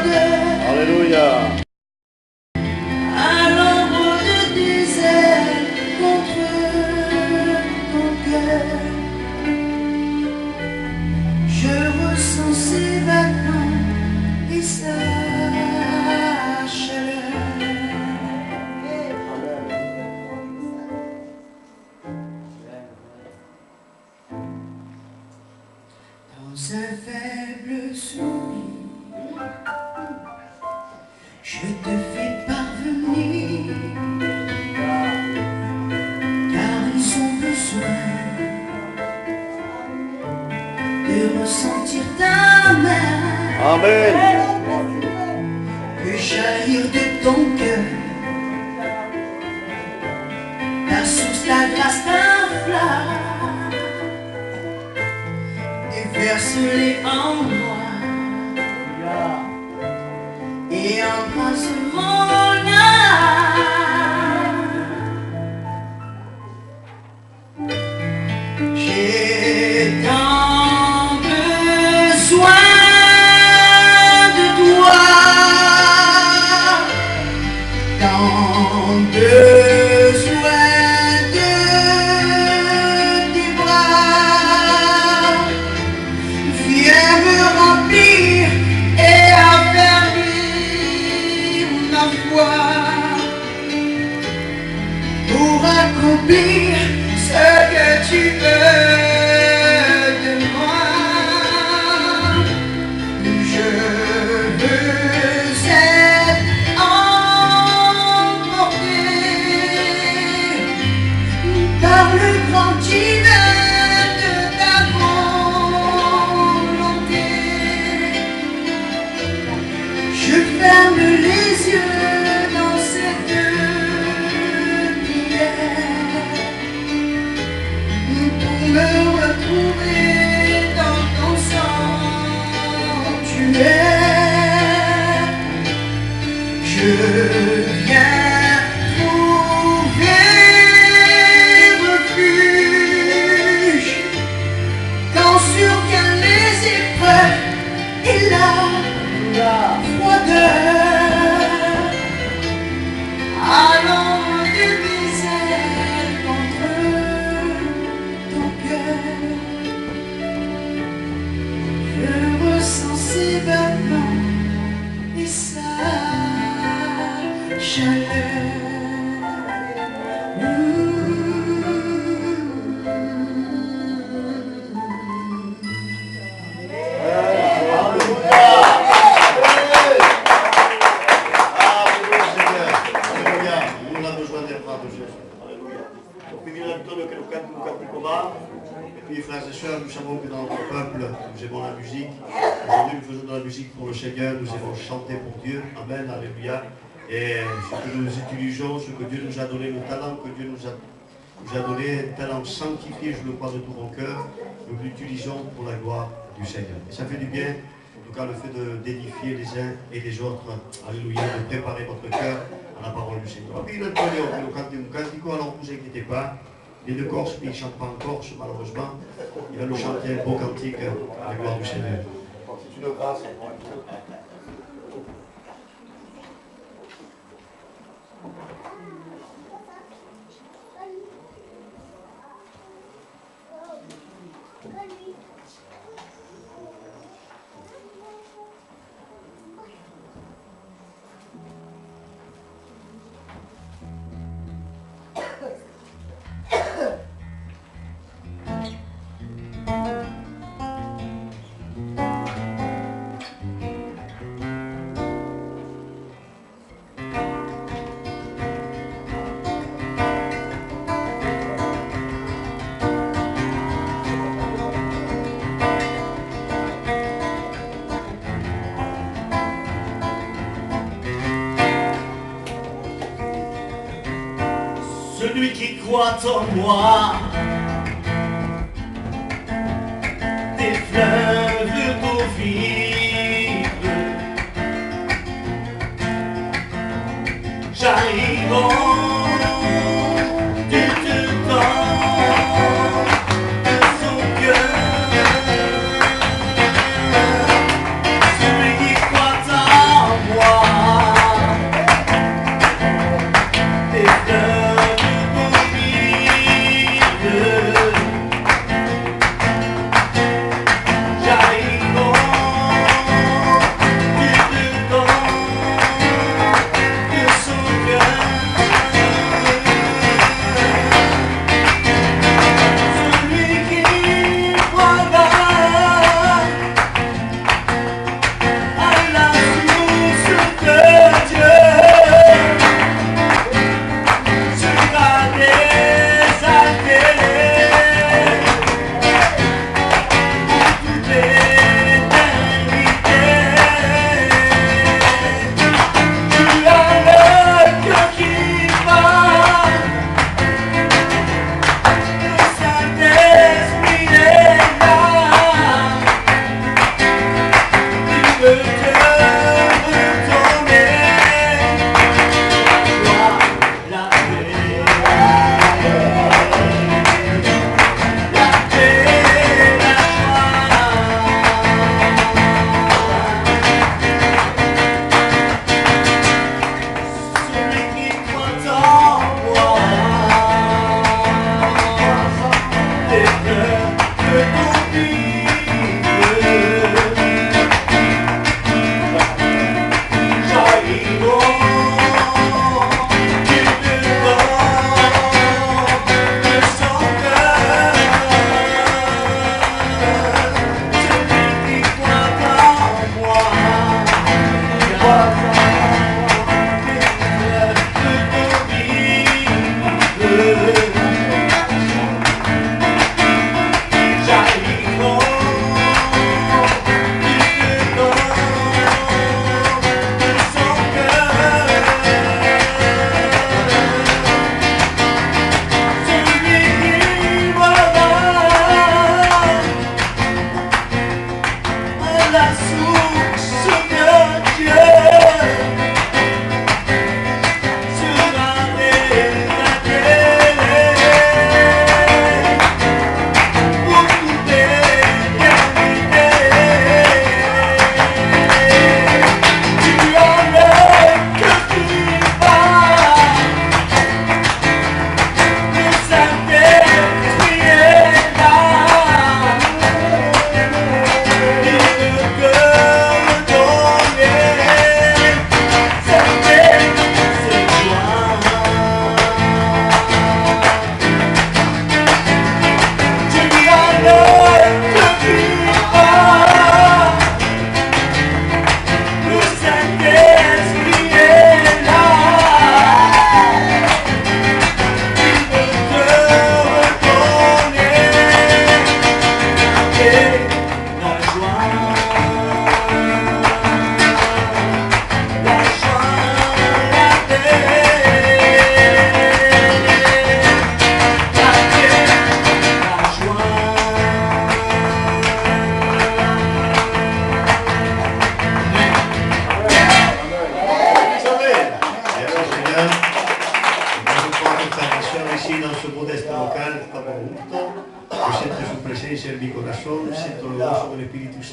d'eux. Alléluia. À l'ombre de tes ailes contre ton cœur. Je ressens ses vêtements et sa chaleur. Dans un faible sourire, je te fais parvenir, car ils ont besoin de ressentir ta main, Amen. que jaillir de ton cœur, ta source, ta grâce, ta flamme. Verse-les en moi et embrasse mon âme. J'ai tant besoin de toi, tant besoin de tes bras. Viens me remplir et affermir ma foi pour accomplir ce que tu veux de moi. Je veux être emporté par le grand divin de ta volonté. Je ferme les yeux dans cette prière pour me retrouver dans ton sanctuaire. Je viens trouver refuge quand surviennent les épreuves et la froideur. À l'ombre de mes ailes contre ton cœur, je ressens ses battements et sa chaleur. Et puis frères et sœurs, nous savons que dans notre peuple, nous aimons la musique. Aujourd'hui, nous faisons de la musique pour le Seigneur, nous aimons chanter pour Dieu. Amen, alléluia. Et ce que nous utilisons, ce que Dieu nous a donné, le talent que Dieu nous a donné, un talent sanctifié, je le crois de tout mon cœur, nous l'utilisons pour la gloire du Seigneur. Et ça fait du bien, en tout cas le fait d'édifier les uns et les autres, alléluia, de préparer votre cœur à la parole du Seigneur. Et puis il a donné au cantico, alors ne vous inquiétez pas. Les deux Corses, mais il ne chante pas en Corse, malheureusement. Il va nous chanter un beau cantique à la gloire du Seigneur. C'est une grâce. Celui qui croit en moi, des fleuves d'eau vive jailliront du dedans de son cœur. Celui qui croit en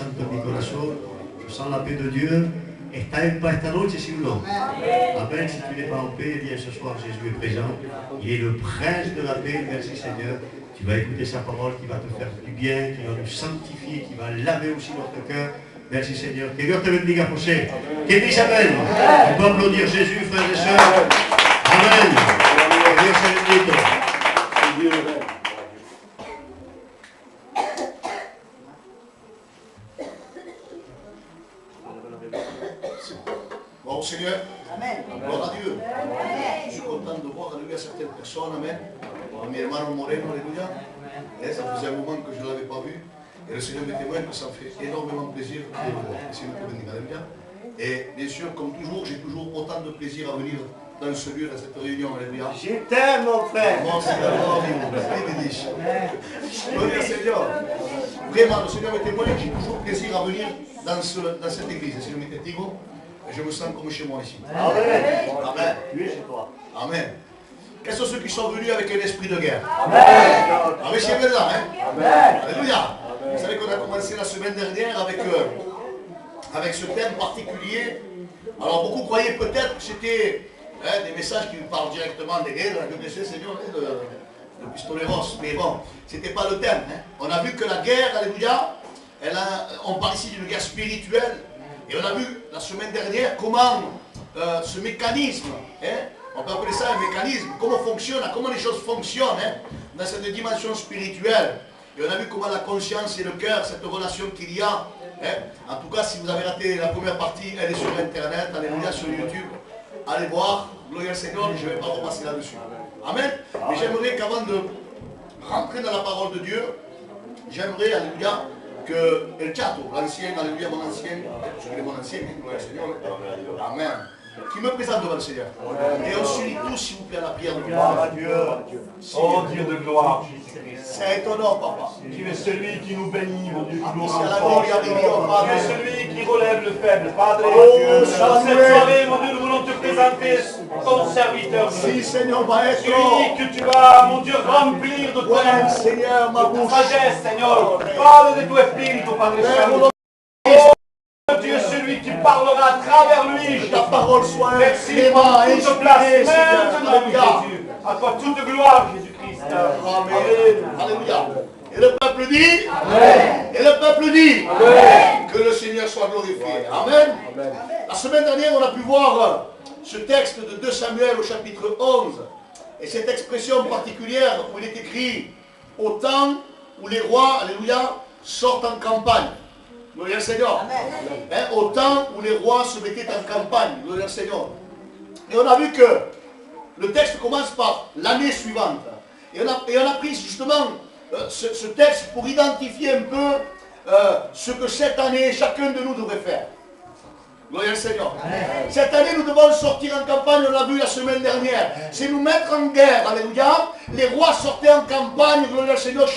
Santo en mi corazón. Je sens la paix de Dieu. ¿Está en paz esta noche, sí o no? Amen. Si tu n'es pas en paix, eh bien ce soir Jésus est présent. Il est le prince de la paix. Merci Seigneur. Tu vas écouter sa parole qui va te faire du bien, qui va nous sanctifier, qui va laver aussi notre cœur. Merci Seigneur. Que Dieu te bendiga, José. Qui dit Amen? On peut applaudir Jésus, frères et sœurs. Amen. Que Dieu soit bendito. Bon Seigneur, gloire à Dieu. Je suis content de voir, alléluia, certaines personnes, amen. Mi hermano Moreno, alléluia. Ça faisait un moment que je ne l'avais pas vu. Et le Seigneur me témoigne que ça me fait énormément plaisir de le voir. Et c'est le béni, alléluia. Et bien sûr, comme toujours, j'ai toujours autant de plaisir à venir dans ce lieu, dans cette réunion, alléluia. Je t'aime, mon frère. Mon Seigneur, gloire au Seigneur. Vraiment, le Seigneur me témoigne que j'ai toujours plaisir à venir dans cette église. Le Seigneur me dit, je me sens comme chez moi ici. Amen. Amen. Lui chez toi. Amen. Quels sont ceux qui sont venus avec un esprit de guerre? Amen. Avec ces là, hein? Amen. Alléluia. Vous savez qu'on a commencé la semaine dernière avec ce thème particulier. Alors beaucoup croyaient peut-être que c'était des messages qui nous parlent directement des guerres, que le Seigneur, le pistoleros. Mais bon, ce n'était pas le thème. Hein? On a vu que la guerre, alléluia, on parle ici d'une guerre spirituelle. Et on a vu la semaine dernière comment ce mécanisme, hein, on peut appeler ça un mécanisme, comment les choses fonctionnent hein, dans cette dimension spirituelle. Et on a vu comment la conscience et le cœur, cette relation qu'il y a. Hein, en tout cas, si vous avez raté la première partie, elle est sur Internet, alléluia, sur YouTube. Allez voir, gloire au Seigneur, je ne vais pas repasser là-dessus. Amen. Mais j'aimerais qu'avant de rentrer dans la parole de Dieu, j'aimerais, alléluia, que El Chato, l'ancien, alléluia, mon ancien, je suis mon ancien, gloire au Seigneur. Amen. Qui me présente devant le Seigneur. Et on s'unit tous, s'il vous plaît, à la prière de gloire à Dieu. Oh Dieu de gloire, Jésus-Christ. C'est ton nom, papa. Tu es celui qui nous bénit, mon Dieu, qui nous C'est la gloria di Dio, Tu Padre. es celui qui relève le faible, Padre. Oh, Dans cette soirée, mon Dieu, nous voulons te présenter ton serviteur. Si, Seigneur Maestro. Celui que tu vas, mon Dieu, remplir de Buen ta Seigneur, ma bouche. sagesse, Seigneur. Parle de ton esprit, Padre Santo. Tu es celui qui parlera à travers lui. Ta parole soit Merci vraiment pour toute place, inspirée, Seigneur. maintenant, Alléluia. Jésus. À toi toute gloire, Jésus-Christ. Amen. Alléluia. Et le peuple dit Amen. Et le peuple dit Amen. Que le Seigneur soit glorifié. Amen. Amen. La semaine dernière, on a pu voir ce texte de 2 Samuel au chapitre 11. Et cette expression particulière où il est écrit au temps où les rois, alléluia, sortent en campagne. Gloire au Seigneur. Hein, au temps où les rois se mettaient en campagne. Gloire au Seigneur. Et on a vu que le texte commence par l'année suivante. Et on a pris justement ce texte pour identifier un peu ce que cette année, chacun de nous devrait faire. Gloire au Seigneur. Amen. Cette année, nous devons sortir en campagne, on l'a vu la semaine dernière. C'est nous mettre en guerre. Alléluia. Les rois sortaient en campagne, gloire au Seigneur,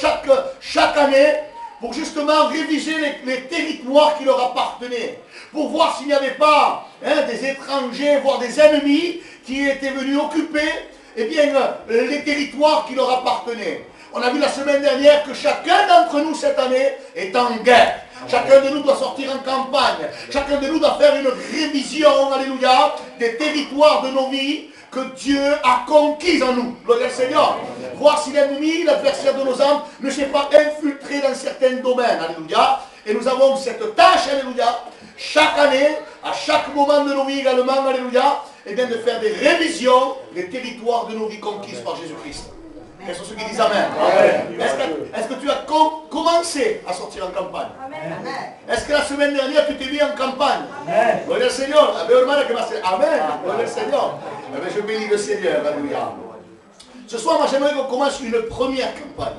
chaque année, pour justement réviser les territoires qui leur appartenaient. Pour voir s'il n'y avait pas des étrangers, voire des ennemis qui étaient venus occuper les territoires qui leur appartenaient. On a vu la semaine dernière que chacun d'entre nous cette année est en guerre. Chacun de nous doit sortir en campagne. Chacun de nous doit faire une révision, alléluia, des territoires de nos vies que Dieu a conquis en nous. Gloire au Seigneur. Voir si l'ennemi, l'adversaire de nos âmes, ne s'est pas infiltré dans certains domaines. Alléluia. Et nous avons cette tâche, alléluia, chaque année, à chaque moment de nos vies également, alléluia, et bien de faire des révisions des territoires de nos vies conquises par Jésus-Christ. Quels sont ceux qui disent Amen? Est-ce que tu as commencé à sortir en campagne? Est-ce que la semaine dernière tu t'es mis en campagne? Gloire au Seigneur. Amen. Gloire au Seigneur. Je bénis le Seigneur. Alléluia. Ce soir, moi j'aimerais qu'on commence une première campagne.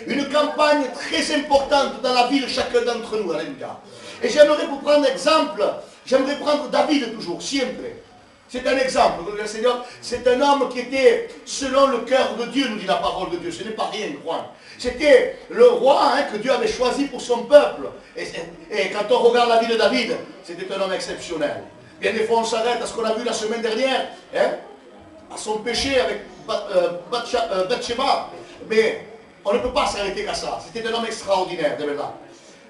Une campagne très importante dans la vie de chacun d'entre nous. Alléluia. Et j'aimerais vous prendre exemple. J'aimerais prendre David toujours, siempre. C'est un exemple, le Seigneur, c'est un homme qui était selon le cœur de Dieu, nous dit la parole de Dieu. Ce n'est pas rien, croire. C'était le roi que Dieu avait choisi pour son peuple. Et quand on regarde la vie de David, c'était un homme exceptionnel. Bien des fois, on s'arrête à ce qu'on a vu la semaine dernière, à son péché avec Bathsheba. Mais on ne peut pas s'arrêter qu'à ça. C'était un homme extraordinaire, de verdad.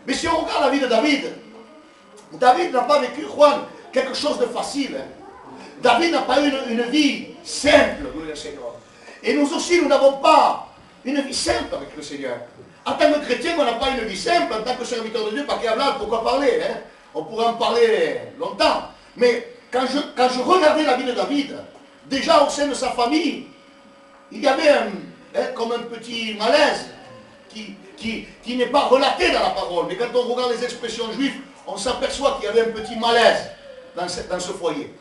Mais si on regarde la vie de David, David n'a pas vécu, Juan, quelque chose de facile. Hein. David n'a pas eu une vie simple, gloire au Seigneur. Et nous aussi, nous n'avons pas une vie simple avec le Seigneur. En tant que chrétien, on n'a pas une vie simple. En tant que serviteur de Dieu, pas qu'il y a là, pourquoi parler hein? On pourrait en parler longtemps. Mais quand je regardais la vie de David, déjà au sein de sa famille, il y avait comme un petit malaise qui n'est pas relaté dans la parole. Mais quand on regarde les expressions juives, on s'aperçoit qu'il y avait un petit malaise dans ce foyer.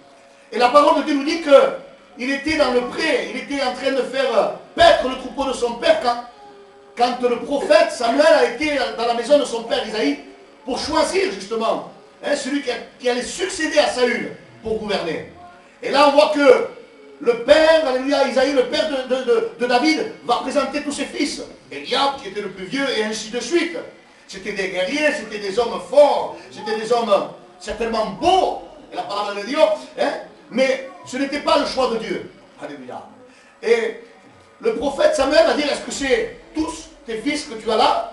Et la parole de Dieu nous dit qu'il était dans le pré, il était en train de faire paître le troupeau de son père quand le prophète Samuel a été dans la maison de son père Isaïe pour choisir justement celui qui allait succéder à Saül pour gouverner. Et là on voit que le père, alléluia, Isaïe, le père de David, va présenter tous ses fils. Eliab, qui était le plus vieux, et ainsi de suite. C'était des guerriers, c'était des hommes forts, c'était des hommes certainement beaux, et la parole de Dieu, mais ce n'était pas le choix de Dieu. Alléluia. Et le prophète Samuel va dire, est-ce que c'est tous tes fils que tu as là?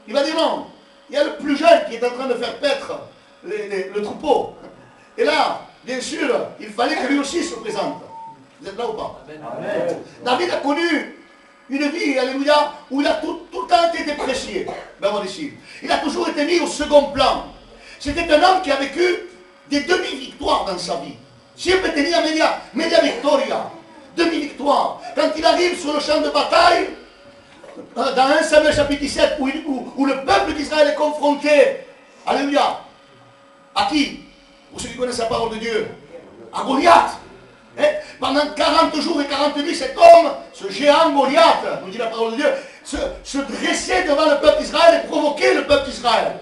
Il va dire non. Il y a le plus jeune qui est en train de faire paître le troupeau. Et là, bien sûr, il fallait que lui aussi se présente. Vous êtes là ou pas? Amen. David a connu une vie, alléluia, où il a tout le temps été déprécié. Il a toujours été mis au second plan. C'était un homme qui a vécu des demi-victoires dans sa vie. Siempre tenía media victoria. Demi-victoire. Quand il arrive sur le champ de bataille, dans 1 Samuel chapitre 17, où le peuple d'Israël est confronté, alléluia, à qui? Pour ceux qui connaissent la parole de Dieu, à Goliath. Pendant 40 jours et 40 nuits, cet homme, ce géant Goliath, nous dit la parole de Dieu, se dressait devant le peuple d'Israël et provoquait le peuple d'Israël.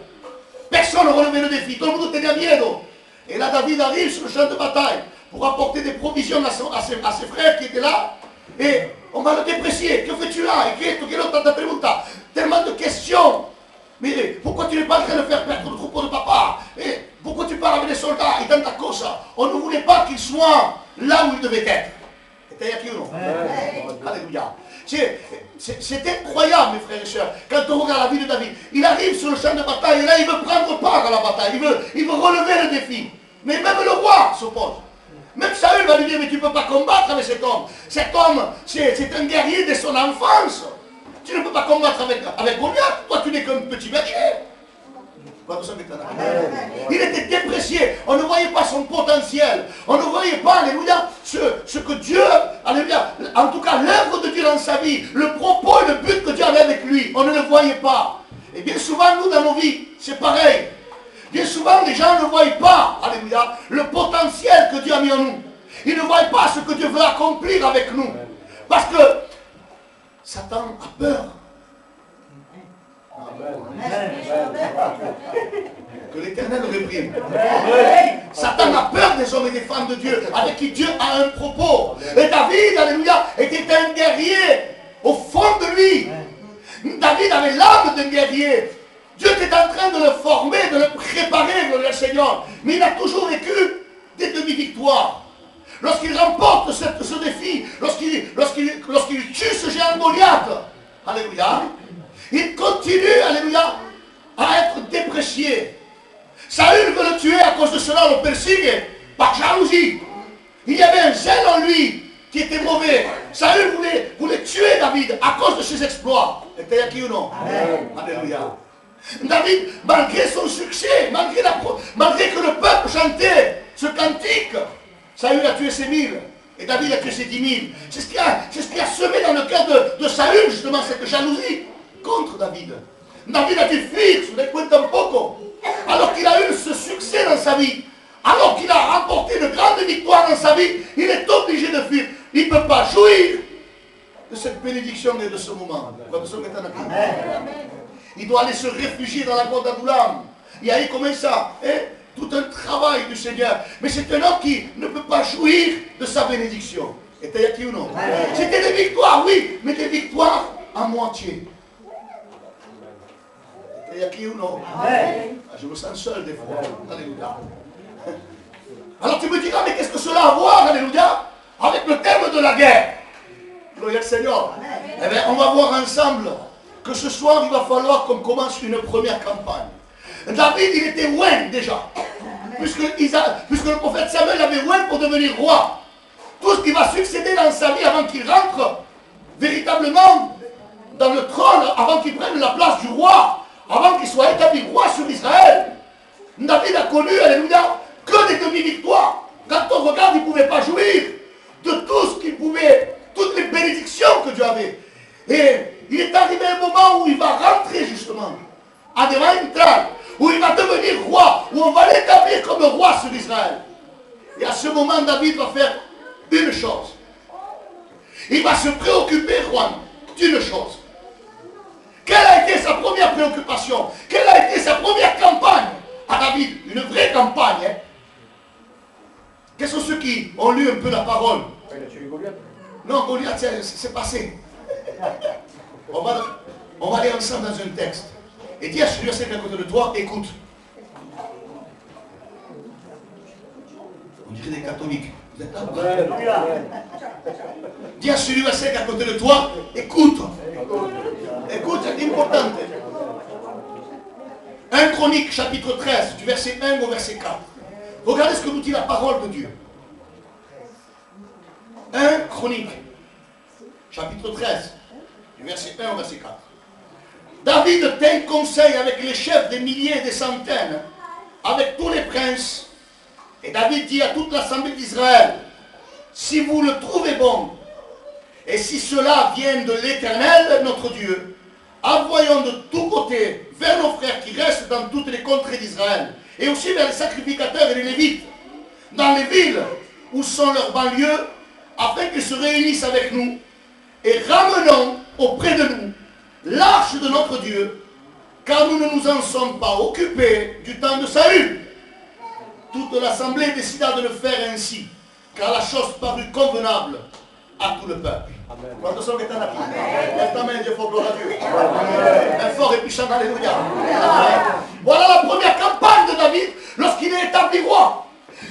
Personne ne relevait le défi, tout le monde tenait miedo. Et là, David arrive sur le champ de bataille pour apporter des provisions à ses frères qui étaient là. Et on va le déprécier. Que fais-tu là? Tellement de questions. Mais pourquoi tu n'es pas en train de faire perdre le troupeau de papa? Et pourquoi tu parles avec les soldats? Et dans ta cause, on ne voulait pas qu'il soit là où il devait être. Alléluia. C'est incroyable, mes frères et sœurs, quand on regarde la vie de David. Il arrive sur le champ de bataille et là, il veut prendre part à la bataille. Il veut relever le défi. Mais même le roi s'oppose. Même Saül va lui dire, mais tu ne peux pas combattre avec cet homme. Cet homme, c'est un guerrier de son enfance. Tu ne peux pas combattre avec Goliath. Toi, tu n'es qu'un petit berger. Il était déprécié. On ne voyait pas son potentiel. On ne voyait pas, alléluia, ce que Dieu, alléluia, en tout cas l'œuvre de Dieu dans sa vie, le propos et le but que Dieu avait avec lui. On ne le voyait pas. Et bien souvent, nous, dans nos vies, c'est pareil. Bien souvent, les gens ne voient pas, alléluia, le potentiel que Dieu a mis en nous. Ils ne voient pas ce que Dieu veut accomplir avec nous. Parce que Satan a peur. Que l'Éternel le réprime. Satan a peur des hommes et des femmes de Dieu, avec qui Dieu a un propos. Et David, alléluia, était un guerrier au fond de lui. David avait l'âme d'un guerrier. Dieu était en train de le former, de le préparer, le Seigneur. Mais il a toujours vécu des demi-victoires. Lorsqu'il remporte ce défi, lorsqu'il tue ce géant Goliath, alléluia, il continue, alléluia, à être déprécié. Saül veut le tuer, à cause de cela, on le persigue par jalousie. Il y avait un zèle en lui qui était mauvais. Saül voulait tuer David à cause de ses exploits. Était qui ou non? Alléluia. David, malgré son succès, malgré que le peuple chantait ce cantique, Saül a tué ses 1000 et David a tué ses 10 000. C'est ce qui a semé dans le cœur de Saül, justement, cette jalousie contre David. David a dû fuir, sur les points tampoco, alors qu'il a eu ce succès dans sa vie, alors qu'il a remporté de grandes victoires dans sa vie, il est obligé de fuir. Il ne peut pas jouir de cette bénédiction et de ce moment. Il doit aller se réfugier dans la grotte d'Adoulam. Il y a eu comme ça, tout un travail du Seigneur. Mais c'est un homme qui ne peut pas jouir de sa bénédiction. Était qui ou non? C'était des victoires, oui, mais des victoires à moitié. Était qui ou non? Je me sens seul des fois. Alléluia. Alors tu me diras, mais qu'est-ce que cela a à voir, alléluia, avec le thème de la guerre? Gloire au Seigneur. Eh bien, on va voir ensemble que ce soir, il va falloir qu'on commence une première campagne. David, il était loin déjà. Puisque le prophète Samuel avait loin pour devenir roi. Tout ce qui va succéder dans sa vie avant qu'il rentre véritablement dans le trône, avant qu'il prenne la place du roi, avant qu'il soit établi roi sur Israël. David a connu, alléluia, que des demi-victoires. Quand on regarde, il ne pouvait pas jouir de tout ce qu'il pouvait, toutes les bénédictions que Dieu avait. Et il est arrivé un moment où il va rentrer justement à des Vaintrales, où il va devenir roi, où on va l'établir comme roi sur Israël. Et à ce moment, David va faire une chose. Il va se préoccuper, Juan, d'une chose. Quelle a été sa première préoccupation? Quelle a été sa première campagne à David? Une vraie campagne. Hein? Quels sont ceux qui ont lu un peu la parole? Non, Goliath, c'est passé. On va aller ensemble dans un texte. Et dis à celui qui est à côté de toi, écoute. On dirait des catholiques. Vous êtes là? Dis à celui qui est à côté de toi, écoute. Écoute, c'est important. 1 Chronique, chapitre 13, du verset 1 au verset 4. Regardez ce que nous dit la parole de Dieu. 1 Chronique, chapitre 13, du verset 1 au verset 4. David tint conseil avec les chefs des milliers et des centaines, avec tous les princes. Et David dit à toute l'assemblée d'Israël, si vous le trouvez bon, et si cela vient de l'Éternel, notre Dieu, envoyons de tous côtés vers nos frères qui restent dans toutes les contrées d'Israël, et aussi vers les sacrificateurs et les Lévites, dans les villes où sont leurs banlieues, afin qu'ils se réunissent avec nous, et ramenons auprès de nous l'arche de notre Dieu, car nous ne nous en sommes pas occupés du temps de Saül. Toute l'assemblée décida de le faire ainsi, car la chose parut convenable à tout le peuple. Quantos sont que están aquí? Lève ta main, Dieu, faut gloire à Dieu. Un fort et puissant, alléluia. Voilà la première campagne de David lorsqu'il est établi roi.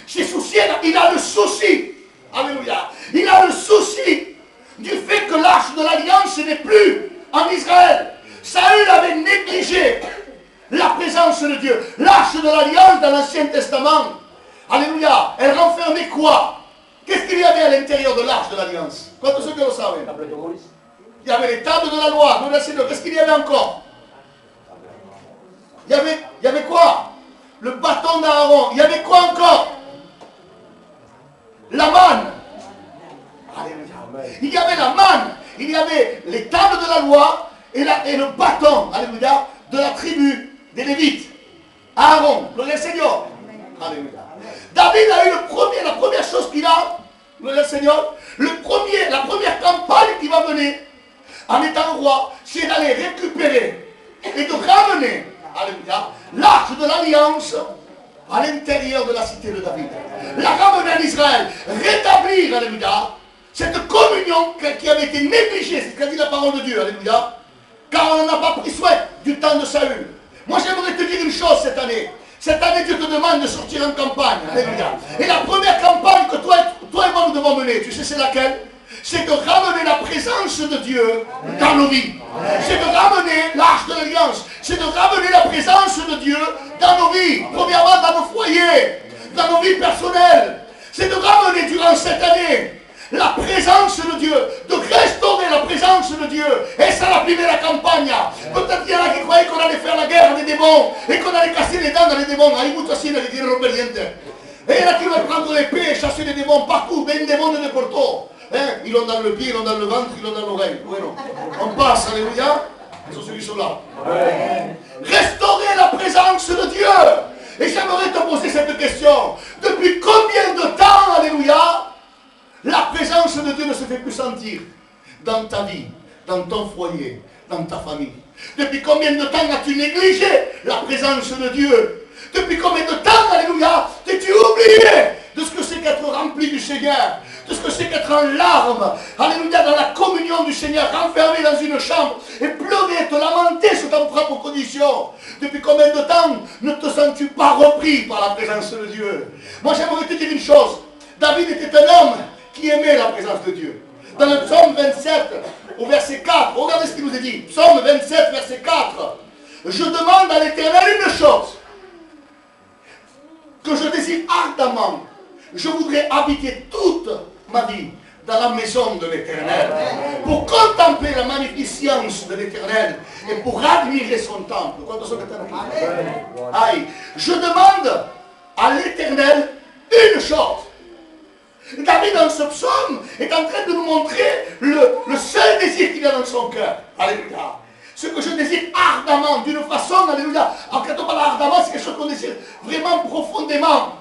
Ses soucis, il a le souci, alléluia, il a le souci du fait que l'arche de l'alliance n'est plus en Israël. Saül avait négligé la présence de Dieu. L'arche de l'alliance dans l'Ancien Testament, alléluia, elle renfermait quoi? Qu'est-ce qu'il y avait à l'intérieur de l'arche de l'alliance? Quantos ceux que le savent? Il y avait les tables de la loi. Qu'est-ce qu'il y avait encore? Il y avait quoi? Le bâton d'Aaron. Il y avait quoi encore? La manne. Alléluia. Il y avait la manne. Il y avait les tables de la loi et le bâton, alléluia, de la tribu des Lévites. Aaron, le Seigneur. Alléluia. David a eu la première chose qu'il a, le Seigneur, la première campagne qu'il va mener en étant roi, c'est d'aller récupérer et de ramener, alléluia, l'arche de l'alliance à l'intérieur de la cité de David. La ramener en Israël, rétablir, alléluia, cette communion qui avait été négligée, c'est ce qu'a dit la parole de Dieu, alléluia, car on n'a pas pris soin du temps de Saül. Moi j'aimerais te dire une chose cette année. Cette année, Dieu te demande de sortir en campagne. Alléluia. Et la première campagne que toi et moi nous devons mener, tu sais c'est laquelle? C'est de ramener la présence de Dieu dans nos vies. C'est de ramener l'arche de l'alliance. C'est de ramener la présence de Dieu dans nos vies. Premièrement, dans nos foyers, dans nos vies personnelles. C'est de ramener durant cette année la présence de Dieu, de restaurer la présence de Dieu. Et ça a privé la campagne. Peut-être qu'il y en a qui croyaient qu'on allait faire la guerre à des démons et qu'on allait casser les dents dans les démons. Ahí muchos así les tienen obedientes. Et il y en a qui vont prendre l'épée et chasser les démons partout. Mais un démon ne porte. Hein? Ils l'ont dans le pied, ils l'ont dans le ventre, ils l'ont dans l'oreille. Bueno. On passe, alléluia. Ce sont ceux qui sont là. Restaurer la présence de Dieu. Et j'aimerais te poser cette question. Depuis combien de temps, alléluia, la présence de Dieu ne se fait plus sentir dans ta vie, dans ton foyer, dans ta famille? Depuis combien de temps as-tu négligé la présence de Dieu? Depuis combien de temps, alléluia, t'es-tu oublié de ce que c'est qu'être rempli du Seigneur, de ce que c'est qu'être en larmes, alléluia, dans la communion du Seigneur, renfermé dans une chambre et pleurer, te lamenter sur ta propre condition? Depuis combien de temps ne te sens-tu pas repris par la présence de Dieu? Moi j'aimerais te dire une chose. David était un homme qui aimait la présence de Dieu. Dans le psaume 27, au verset 4, regardez ce qu'il nous est dit. Psaume 27, verset 4. Je demande à l'Éternel une chose. que je désire ardemment. Je voudrais habiter toute ma vie dans la maison de l'Éternel, pour contempler la magnificence de l'Éternel et pour admirer son temple. Aïe, je demande à l'Éternel une chose. David dans ce psaume est en train de nous montrer le seul désir qu'il a dans son cœur. Alléluia. Ce que je désire ardemment, d'une façon, alléluia. Alors quand on parle ardemment, c'est quelque chose qu'on désire vraiment profondément.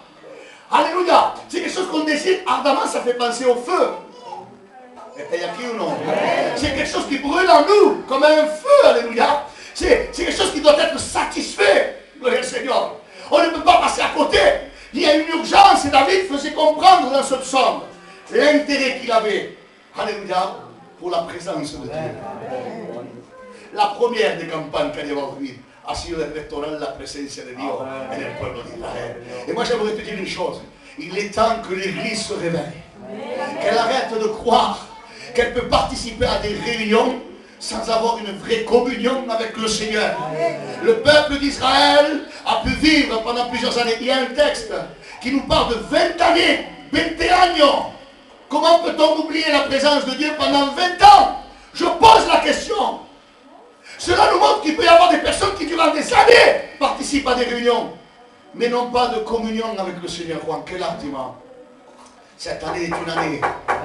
Alléluia. C'est quelque chose qu'on désire ardemment, ça fait penser au feu. C'est quelque chose qui brûle en nous, comme un feu, alléluia. C'est quelque chose qui doit être satisfait, gloire au Seigneur. On ne peut pas passer à côté. Il y a une urgence et David faisait comprendre dans ce psaume l'intérêt qu'il avait, alléluia, pour la présence de Dieu. La première des campagnes qu'elle a ouvert a sido el restaurar la presencia de Dios en el pueblo de Israël. Et moi j'aimerais te dire une chose, il est temps que l'Église se réveille, qu'elle arrête de croire qu'elle peut participer à des réunions sans avoir une vraie communion avec le Seigneur. Le peuple d'Israël a pu vivre pendant plusieurs années. Il y a un texte qui nous parle de 20 années, 21 ans. Comment peut-on oublier la présence de Dieu pendant 20 ans? Je pose la question. Cela nous montre qu'il peut y avoir des personnes qui durant des années participent à des réunions, mais n'ont pas de communion avec le Seigneur. Juan, quel argument. Cette année est une année.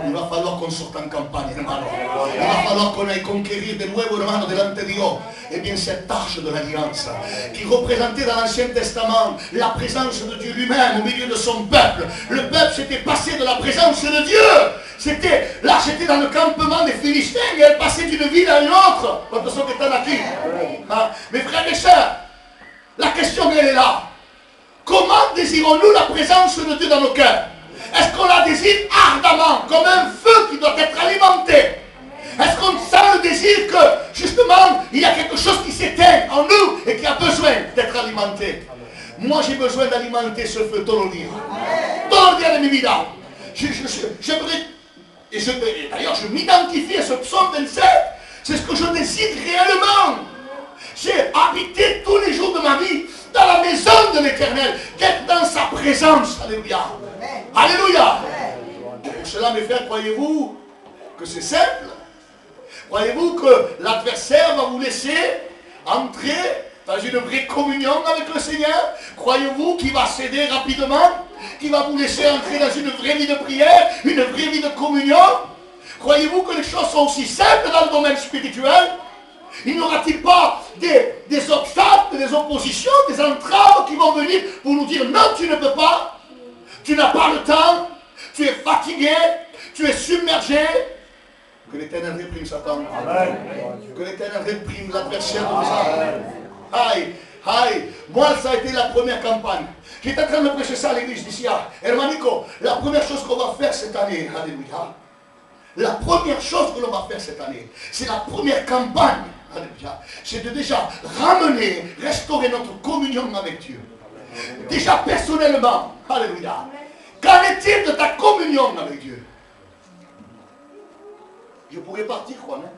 Il va falloir qu'on sorte en campagne, hermano. Il va falloir qu'on aille conquérir de nuevo, hermano, delante de Dios. Eh bien, cette arche de l'alliance, qui représentait dans l'Ancien Testament la présence de Dieu lui-même au milieu de son peuple. Le peuple s'était passé de la présence de Dieu. L'arche était dans le campement des Philistins et elle passait d'une ville à une autre. Mes frères et sœurs, la question elle est là. Comment désirons-nous la présence de Dieu dans nos cœurs? Est-ce qu'on la désire ardemment, comme un feu qui doit être alimenté? Est-ce qu'on sent le désir que, justement, il y a quelque chose qui s'éteint en nous et qui a besoin d'être alimenté? Moi, j'ai besoin d'alimenter ce feu, tout le dia. Tout le dia de mi vida. J'aimerais, et d'ailleurs, je m'identifie à ce psaume 27. C'est ce que je désire réellement. J'ai habité tous les jours de ma vie dans la maison de l'Éternel, d'être dans sa présence. Alléluia. Alléluia. Et pour cela, mes frères, croyez-vous que c'est simple? Croyez-vous que l'adversaire va vous laisser entrer dans une vraie communion avec le Seigneur? Croyez-vous qu'il va céder rapidement? Qu'il va vous laisser entrer dans une vraie vie de prière, une vraie vie de communion? Croyez-vous que les choses sont aussi simples dans le domaine spirituel? Il n'y aura-t-il pas des obstacles, des oppositions, des entraves qui vont venir pour nous dire non, tu ne peux pas, tu n'as pas le temps, tu es fatigué, tu es submergé? Que l'Éternel réprime Satan. Amen. Que l'Éternel réprime l'adversaire de ça. Aïe, aïe. Moi, ça a été la première campagne. J'étais en train de prêcher ça à l'église d'ici. Hermanico, la première chose qu'on va faire cette année, alléluia. La première chose que l'on va faire cette année, c'est la première campagne. C'est de déjà ramener, restaurer notre communion avec Dieu. Déjà personnellement. Alléluia. Qu'en est-il de ta communion avec Dieu? Je pourrais partir, quoi, non?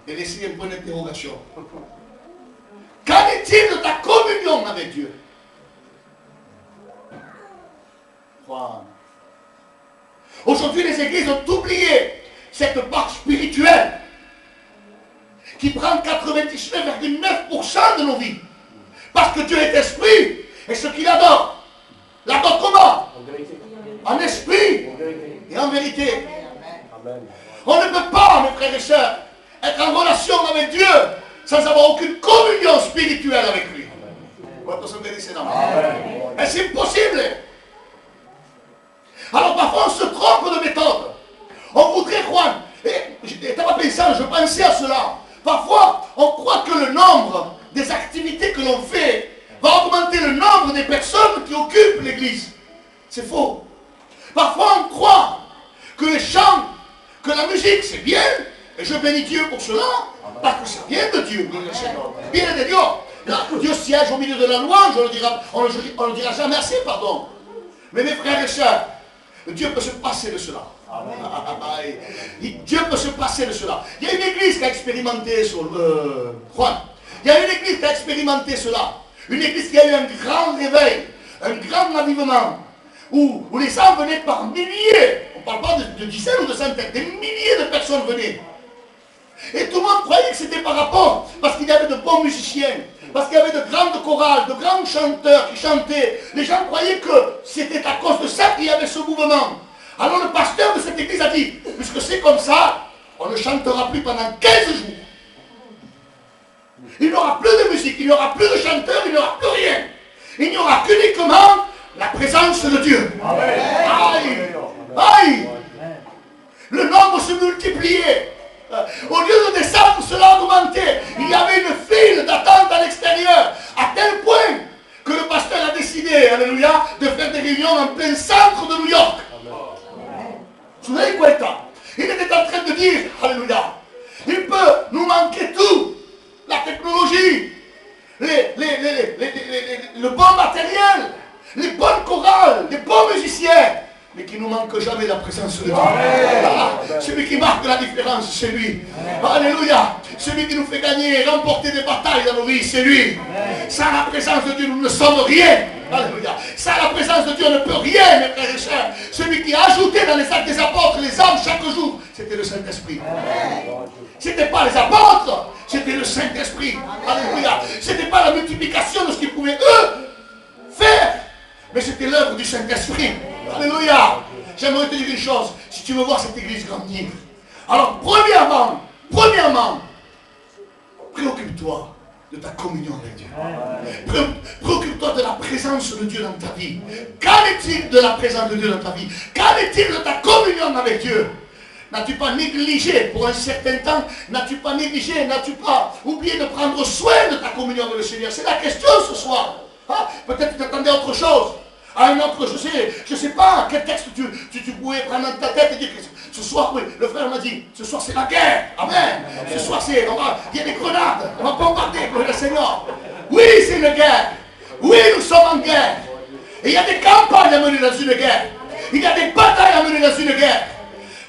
Et laisser un point d'interrogation. Qu'en est-il de ta communion avec Dieu? Juan. Aujourd'hui, les églises ont oublié cette part spirituelle qui prend 99,9% de nos vies. Parce que Dieu est esprit. Et ce qu'il adore, l'adore comment? En esprit et en vérité. On ne peut pas, mes frères et sœurs, être en relation avec Dieu sans avoir aucune communion spirituelle avec lui. Et c'est impossible. Alors parfois on se trompe de méthode. On voudrait croire. Et je pensais à cela. Parfois on croit que le nombre des activités que l'on fait va augmenter le nombre des personnes qui occupent l'église. C'est faux. Parfois on croit que les chants, que la musique c'est bien. Et je bénis Dieu pour cela. Parce que ça vient de Dieu. Bien de Dieu. Là, Dieu siège au milieu de la louange. On ne le dira jamais assez, pardon. Mais mes frères et sœurs, Dieu peut se passer de cela. Dieu peut se passer de cela. Il y a une église qui a expérimenté sur Juan. Il y a une église qui a expérimenté cela. Une église qui a eu un grand réveil. un grand avivement, où les âmes venaient par milliers. On ne parle pas de dizaines ou de centaines, des milliers de personnes venaient. Et tout le monde croyait que c'était par rapport, parce qu'il y avait de bons musiciens, parce qu'il y avait de grandes chorales, de grands chanteurs qui chantaient. Les gens croyaient que c'était à cause de ça qu'il y avait ce mouvement. Alors le pasteur de cette église a dit, puisque c'est comme ça, on ne chantera plus pendant 15 jours. Il n'y aura plus de musique, il n'y aura plus de chanteurs, il n'y aura plus rien. Il n'y aura qu'uniquement la présence de Dieu. Amen. Aïe, aïe. Le nombre se multipliait. Au lieu de descendre, cela augmentait. Il y avait une file d'attente à l'extérieur, à tel point que le pasteur a décidé, alléluia, de faire des réunions en plein centre de New York. Vous savez quoi étant? Il était en train de dire, alléluia, il peut nous manquer tout, la technologie, le bon matériel, les bonnes chorales, les bons musiciens, mais qui ne nous manque jamais la présence de Dieu. Celui qui marque la différence, c'est lui. Alléluia. Celui qui nous fait gagner, remporter des batailles dans nos vies, c'est lui. Sans la présence de Dieu, nous ne sommes rien. Alléluia. Sans la présence de Dieu, on ne peut rien, mes frères et sœurs. Celui qui a ajouté dans les actes des apôtres les âmes chaque jour, c'était le Saint-Esprit. Ce n'était pas les apôtres, c'était le Saint-Esprit. Alléluia. Ce n'était pas la multiplication de ce qu'ils pouvaient eux faire, mais c'était l'œuvre du Saint-Esprit. Alléluia. J'aimerais te dire une chose. Si tu veux voir cette église grandir, alors premièrement, préoccupe-toi de ta communion avec Dieu. Préoccupe-toi de la présence de Dieu dans ta vie. Qu'en est-il de la présence de Dieu dans ta vie? Qu'en est-il de ta communion avec Dieu? N'as-tu pas négligé pour un certain temps? N'as-tu pas négligé? N'as-tu pas oublié de prendre soin de ta communion avec le Seigneur? C'est la question ce soir. Ah, peut-être que tu t'attendais à autre chose. À un autre, je sais pas quel texte tu pouvais prendre dans ta tête et dire que ce soir, oui, le frère m'a dit, ce soir c'est la guerre, amen. Ce soir il y a des grenades, on va bombarder pour le Seigneur. Oui, c'est une guerre. Oui, nous sommes en guerre. Et il y a des campagnes à mener dans une guerre. Il y a des batailles à mener dans une guerre.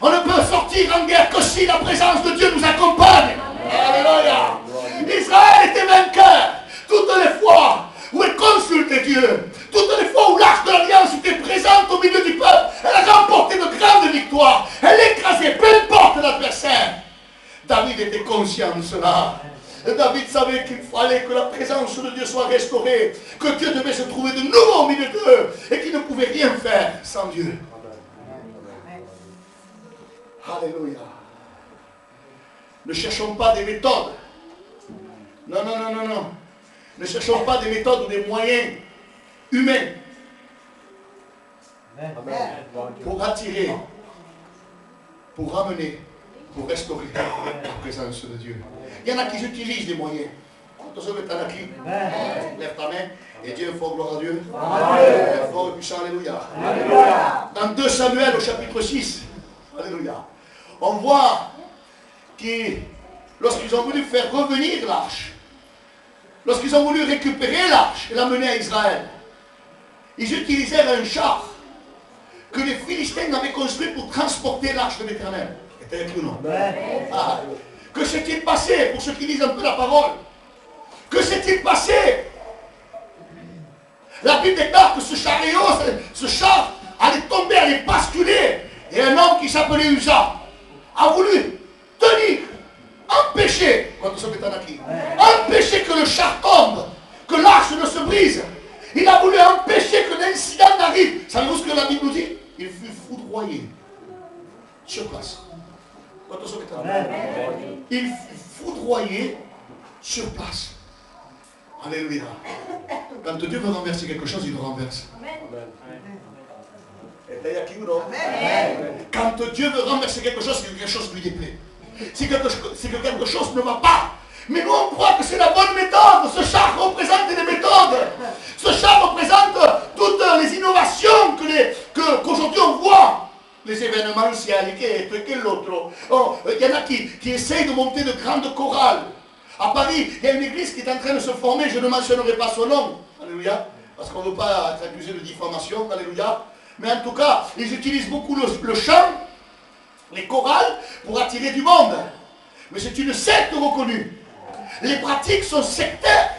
On ne peut sortir en guerre que si la présence de Dieu nous accompagne. Alléluia. Israël était vainqueur toutes les fois où elle consultait Dieu. Toutes les fois où l'arche de l'Alliance était présente au milieu du peuple, elle a remporté de grandes victoires. Elle écrasait, peu importe l'adversaire. David était conscient de cela. David savait qu'il fallait que la présence de Dieu soit restaurée, que Dieu devait se trouver de nouveau au milieu d'eux et qu'il ne pouvait rien faire sans Dieu. Alléluia. Ne cherchons pas des méthodes. Non. Ne cherchons pas des méthodes ou des moyens humains pour attirer, pour ramener, pour restaurer la présence de Dieu. Il y en a qui utilisent des moyens. Lève ta main et dis un fort gloire à Dieu. Un fort et puissant, alléluia. Dans 2 Samuel au chapitre 6, alléluia, on voit que lorsqu'ils ont voulu faire revenir l'arche, lorsqu'ils ont voulu récupérer l'arche et l'amener à Israël, ils utilisèrent un char que les Philistins avaient construit pour transporter l'arche de l'Éternel. Est-ce avec nous, non? Que s'est-il passé, pour ceux qui lisent un peu la parole? Que s'est-il passé? La Bible déclare que ce char allait tomber, allait basculer. Et un homme qui s'appelait Uza a voulu tenir, empêcher que le char tombe, que l'arche ne se brise. Il a voulu empêcher que l'incident n'arrive. Savez-vous ce que la Bible nous dit? Il fut foudroyé sur place. Il fut foudroyé sur place. Alléluia. Quand Dieu veut renverser quelque chose, il le renverse. Quand Dieu veut renverser quelque chose, c'est que quelque chose lui déplaît. C'est que quelque chose ne va pas. Mais nous on croit que c'est la bonne méthode. Ce char représente des méthodes. Ce char représente toutes les innovations qu'aujourd'hui on voit. Les événementiels, quel autre. Il y en a qui essayent de monter de grandes chorales. À Paris, il y a une église qui est en train de se former, je ne mentionnerai pas son nom. Alléluia. Parce qu'on ne veut pas être accusé de diffamation. Alléluia. Mais en tout cas, ils utilisent beaucoup le chant, les chorales, pour attirer du monde. Mais c'est une secte reconnue. Les pratiques sont sectaires.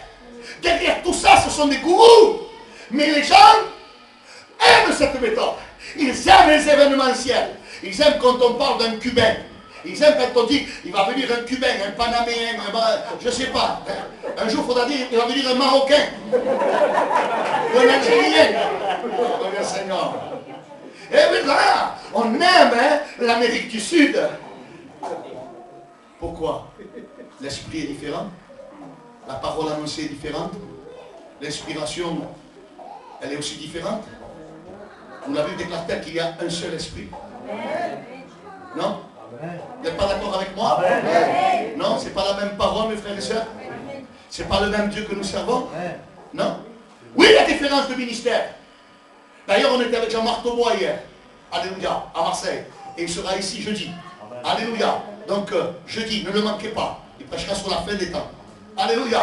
Derrière tout ça, ce sont des gourous. Mais les gens aiment cette méthode. Ils aiment les événementiels. Ils aiment quand on parle d'un Cubain. Ils aiment quand on dit, il va venir un Cubain, un Panaméen, je ne sais pas. Un jour, il faudra dire, il va venir un Marocain. Ou un Algérien. Oh, bien Seigneur. Et maintenant, on aime l'Amérique du Sud. Pourquoi? L'esprit est différent. La parole annoncée est différente. L'inspiration, elle est aussi différente. Vous l'avez vu déclarer qu'il y a un seul esprit. Non? Vous n'êtes pas d'accord avec moi? Non, ce n'est pas la même parole, mes frères et sœurs. Ce n'est pas le même Dieu que nous servons. Non? Oui, il y a différence de ministère. D'ailleurs, on était avec Jean-Marc Thobois hier. Alléluia, à Marseille. Et il sera ici jeudi. Alléluia. Donc, jeudi, ne le manquez pas. Il prêchera sur la fin des temps. Alléluia.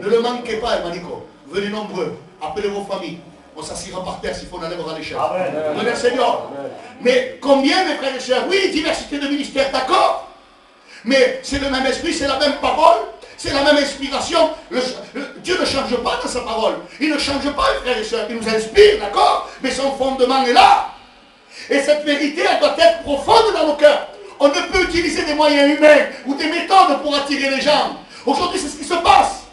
Ne le manquez pas, Emmanuel. Venez nombreux. Appelez vos familles. On s'assira par terre s'il faut, on enlèvera les chaises. Amen. Seigneur. Mais combien, mes frères et sœurs? Oui, diversité de ministères, d'accord. Mais c'est le même esprit, c'est la même parole, c'est la même inspiration. Dieu ne change pas dans sa parole. Il ne change pas, mes frères et sœurs. Il nous inspire, d'accord. Mais son fondement est là. Et cette vérité, elle doit être profonde dans nos cœurs. On ne peut utiliser des moyens humains ou des méthodes pour attirer les gens. Aujourd'hui, c'est ce qui se passe.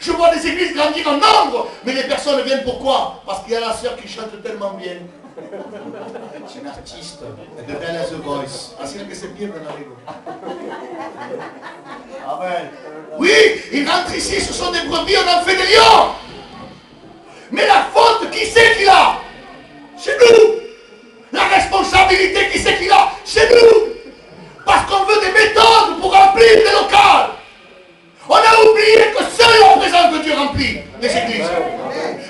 Je vois des églises grandir en nombre, mais les personnes viennent pourquoi? Parce qu'il y a la sœur qui chante tellement bien. C'est une artiste. Elle devrait as a voice. Así que c'est bien dans la règle. Amen. Oui, ils rentrent ici, ce sont des brebis, on en fait des lions. Mais la faute, qui c'est qu'il a? C'est nous. La responsabilité, qui c'est qu'il a? C'est nous. Parce qu'on veut des méthodes pour remplir des locales. On a oublié que seul on présente que Dieu remplit les églises.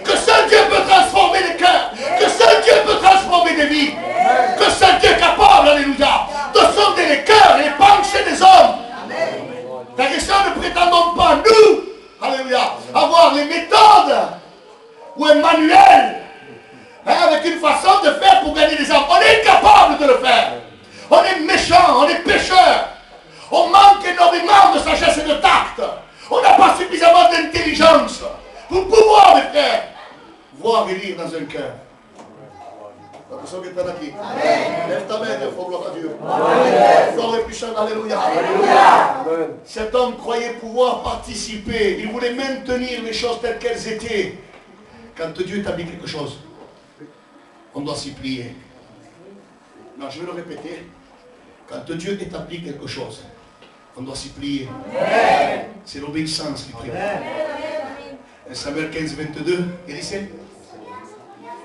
Que seul Dieu peut transformer les cœurs. Que seul Dieu peut transformer des vies. Que seul Dieu est capable, alléluia, de sonder les cœurs et les pensées des hommes. La question, ne prétendons pas, nous, alléluia, avoir les méthodes ou un manuel avec une façon de faire pour gagner des âmes. On est capable de le faire. On est méchants, on est pécheurs. On manque énormément de sagesse et de tact. On n'a pas suffisamment d'intelligence pour pouvoir, mes frères, voir et lire dans un cœur. Attention que tu es aquí. Lève ta main, il faut gloire à Dieu. Fort et puissant, alléluia. Cet homme croyait pouvoir participer. Il voulait maintenir les choses telles qu'elles étaient. Quand Dieu établit quelque chose, on doit s'y plier. Non, je vais le répéter. Quand Dieu établit quelque chose, on doit s'y plier. C'est l'obéissance qui prime. 1 Samuel 15, 22. Hérissé.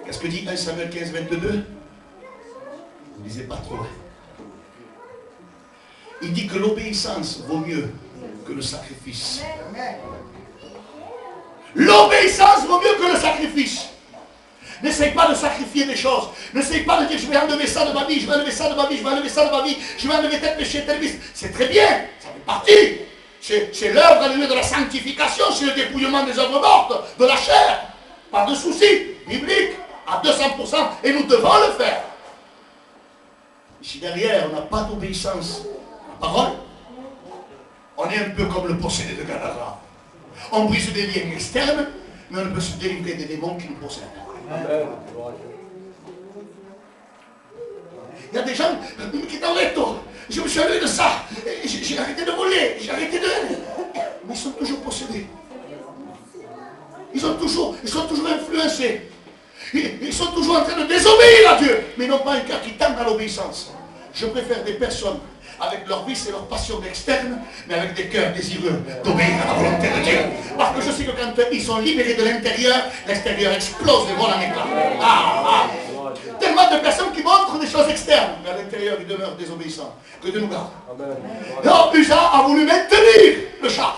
Qu'est-ce que dit 1 Samuel 15, 22? Vous ne lisez pas trop. Il dit que l'obéissance vaut mieux que le sacrifice. L'obéissance vaut mieux que le sacrifice. N'essaye pas de sacrifier des choses. N'essaye pas de dire je vais enlever ça de ma vie, je vais enlever ça de ma vie, je vais enlever ça de ma vie, je vais enlever tel péché, tel vice. C'est très bien, ça fait partie. C'est l'œuvre de la sanctification, c'est le dépouillement des œuvres mortes, de la chair. Pas de souci, biblique, à 200%, et nous devons le faire. Si derrière on n'a pas d'obéissance à la parole, on est un peu comme le possédé de Gadara. On brise des liens externes, mais on ne peut se délivrer des démons qui nous possèdent. Il y a des gens qui t'ont letto. Je me suis allé de ça. J'ai arrêté de voler. J'ai arrêté de... Mais ils sont toujours possédés. Ils sont toujours influencés. Ils sont toujours en train de désobéir à Dieu. Mais ils n'ont pas un cœur qui tend à l'obéissance. Je préfère des personnes avec leur vice et leur passion externe, mais avec des cœurs désireux d'obéir à la volonté de Dieu. Parce que je sais que quand ils sont libérés de l'intérieur, l'extérieur explose et vole en éclats. Tellement de personnes qui montrent des choses externes, mais à l'intérieur ils demeurent désobéissants. Que Dieu nous garde. Alors Usa a voulu maintenir le char,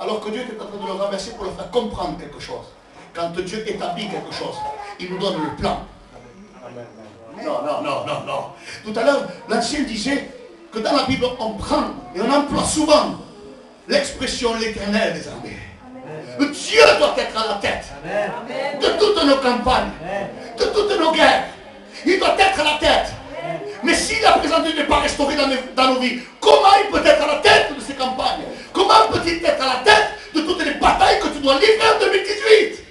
alors que Dieu était en train de le renverser pour leur faire comprendre quelque chose. Quand Dieu établit quelque chose, il nous donne le plan. Non. Tout à l'heure, l'ancien disait que dans la Bible, on prend et on emploie souvent l'expression l'éternel des armées. Dieu doit être à la tête de toutes nos campagnes, de toutes nos guerres. Il doit être à la tête. Mais si la présence de Dieu n'est pas restaurée dans nos vies, comment il peut être à la tête de ces campagnes? Comment peut-il être à la tête de toutes les batailles que tu dois livrer en 2018?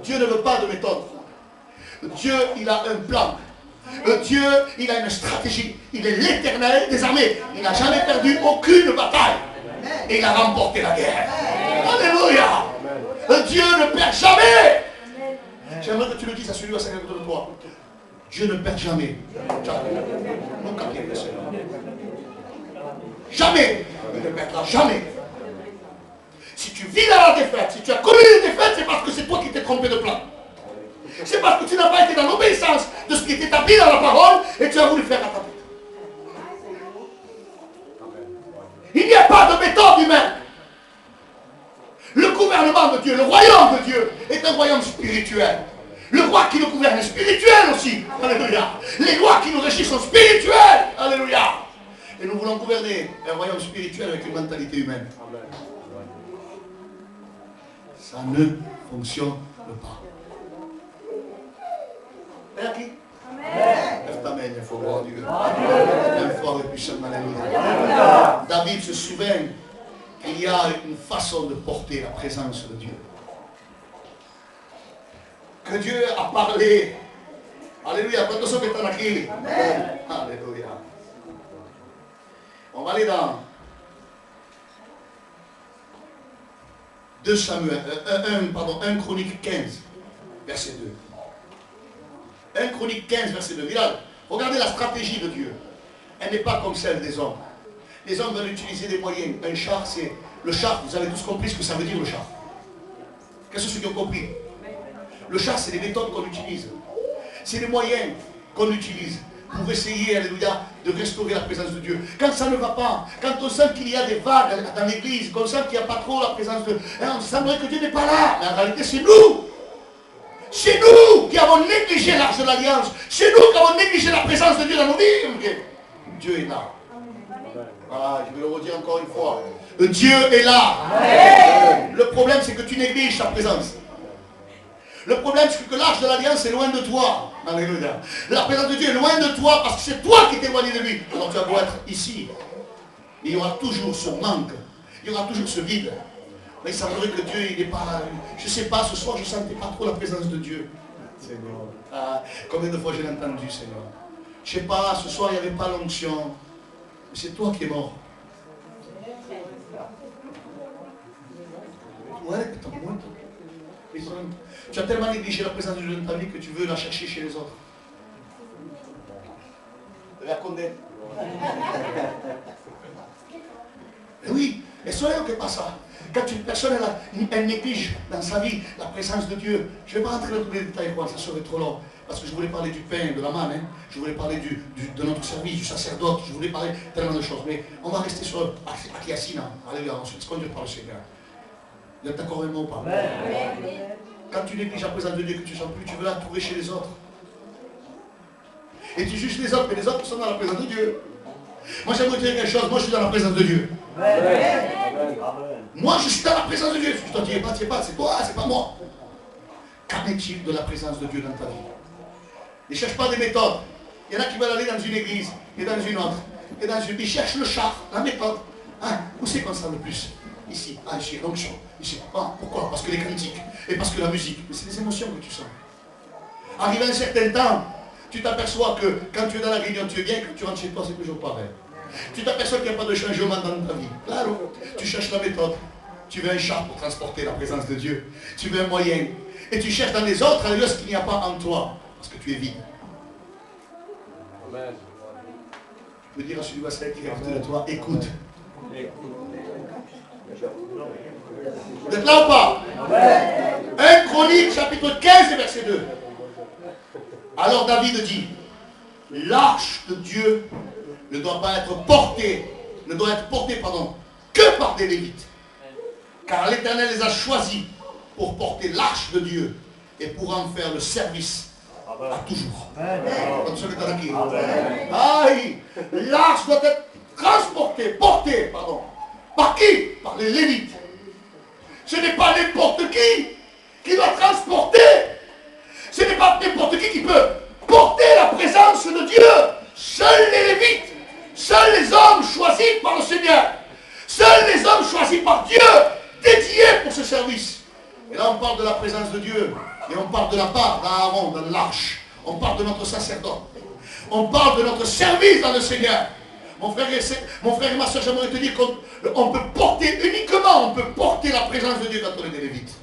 Dieu ne veut pas de méthode. Dieu, il a un plan. Dieu, il a une stratégie. Il est l'Éternel des armées. Il n'a jamais perdu aucune bataille. Et il a remporté la guerre. Alléluia. Dieu ne perd jamais. J'aimerais que tu le dises à celui à 50 de toi. Dieu ne perd jamais. Jamais. Il ne perdra jamais. Si tu vis dans la défaite, si tu as connu une défaite, c'est parce que c'est toi qui t'es trompé de plan. C'est parce que tu n'as pas été dans l'obéissance de ce qui est établi dans la parole et tu as voulu faire à ta tête. Il n'y a pas de méthode humaine. Le gouvernement de Dieu, le royaume de Dieu est un royaume spirituel. Le roi qui nous gouverne est spirituel aussi. Alléluia. Les lois qui nous régissent sont spirituelles. Alléluia. Et nous voulons gouverner un royaume spirituel avec une mentalité humaine. Ça ne fonctionne pas. Et qui? Lève ta main, il faut voir Dieu. Un fort et puissant, alléluia. David se souvient qu'il y a une façon de porter la présence de Dieu. Que Dieu a parlé. Alléluia. Attention que tu en as qui. Alléluia. On va aller dans 2 Samuel, 1 Chronique 15, verset 2. 1 Chronique 15, verset 2. Regardez la stratégie de Dieu. Elle n'est pas comme celle des hommes. Les hommes veulent utiliser des moyens. Un char, c'est... Le char, vous avez tous compris ce que ça veut dire le char. Qu'est-ce que ceux qui ont compris? Le char, c'est les méthodes qu'on utilise. C'est les moyens qu'on utilise pour essayer, alléluia, de restaurer la présence de Dieu. Quand ça ne va pas, quand on sent qu'il y a des vagues dans l'église, qu'on sent qu'il n'y a pas trop la présence de Dieu, on semblerait que Dieu n'est pas là. Mais en réalité, c'est nous. C'est nous qui avons négligé l'arche de l'alliance. C'est nous qui avons négligé la présence de Dieu dans nos vies. Dieu est là. Voilà, je vais le redire encore une fois. Dieu est là. Amen. Le problème, c'est que tu négliges sa présence. Le problème, c'est que l'arche de l'alliance est loin de toi. Alléluia. La présence de Dieu est loin de toi parce que c'est toi qui t'es éloigné de lui. Alors tu vas pouvoir être ici. Et il y aura toujours ce manque. Il y aura toujours ce vide. Mais il semblerait que Dieu, il n'est pas... Je ne sais pas, ce soir, je ne sentais pas trop la présence de Dieu. Combien de fois j'ai entendu, Seigneur? Je ne sais pas, ce soir, il n'y avait pas l'onction. Mais c'est toi qui es mort. Ouais, tu as tellement négligé la présence de Dieu dans ta vie que tu veux la chercher chez les autres. La condamne. Mais oui, et soyez que pas ça. Quand une personne elle néglige dans sa vie la présence de Dieu, je ne vais pas rentrer dans tous les détails, ça serait trop long. Parce que je voulais parler du pain, de la manne, je voulais parler de notre service, du sacerdoce, je voulais parler tellement de choses. Mais on va rester sur Akiasina. Alléluia, ensuite, c'est conduit par le Seigneur. Vous êtes d'accord avec moi ou pas? Quand tu négliges la présence de Dieu, que tu ne sens plus, tu veux la trouver chez les autres. Et tu juges les autres, mais les autres sont dans la présence de Dieu. Moi j'aimerais dire quelque chose, moi je suis dans la présence de Dieu. Moi je suis dans la présence de Dieu. Si toi tu n'y es pas, c'est toi, c'est pas moi. Qu'en est-il de la présence de Dieu dans ta vie? Ne cherche pas des méthodes. Il y en a qui veulent aller dans une église, et dans une autre, et dans une... Ils cherchent le char, la méthode. Hein? Où c'est qu'on sent le plus? Ici, ici, l'onction. Ici. Ah, pourquoi? Parce que les critiques, et parce que la musique. Mais c'est les émotions que tu sens. Arrivé à un certain temps, tu t'aperçois que quand tu es dans la réunion, tu es bien, quand tu rentres chez toi, c'est toujours pareil. Tu t'aperçois qu'il n'y a pas de changement dans ta vie. Là, tu cherches la méthode. Tu veux un char pour transporter la présence de Dieu. Tu veux un moyen. Et tu cherches dans les autres ce qu'il n'y a pas en toi. Parce que tu es vide. Amen. Tu peux dire à celui qui est à côté de toi, écoute. Vous êtes là ou pas? 1 Chronique, chapitre 15, verset 2. Alors David dit, l'arche de Dieu ne doit être portée que par des Lévites. Car l'Éternel les a choisis pour porter l'arche de Dieu et pour en faire le service à toujours. Aïe, l'arche doit être portée, par qui? Par les Lévites. Ce n'est pas n'importe qui doit transporter. Ce n'est pas n'importe qui peut porter la présence de Dieu. Seuls les Lévites, seuls les hommes choisis par le Seigneur, seuls les hommes choisis par Dieu, dédiés pour ce service. parle de la présence de Dieu, et on parle de la part d'Aaron, de l'arche. On parle de notre sacerdoce. On parle de notre service dans le Seigneur. Mon frère et ma soeur, j'aimerais te dire qu'on peut porter uniquement, on peut porter la présence de Dieu quand on est des Lévites.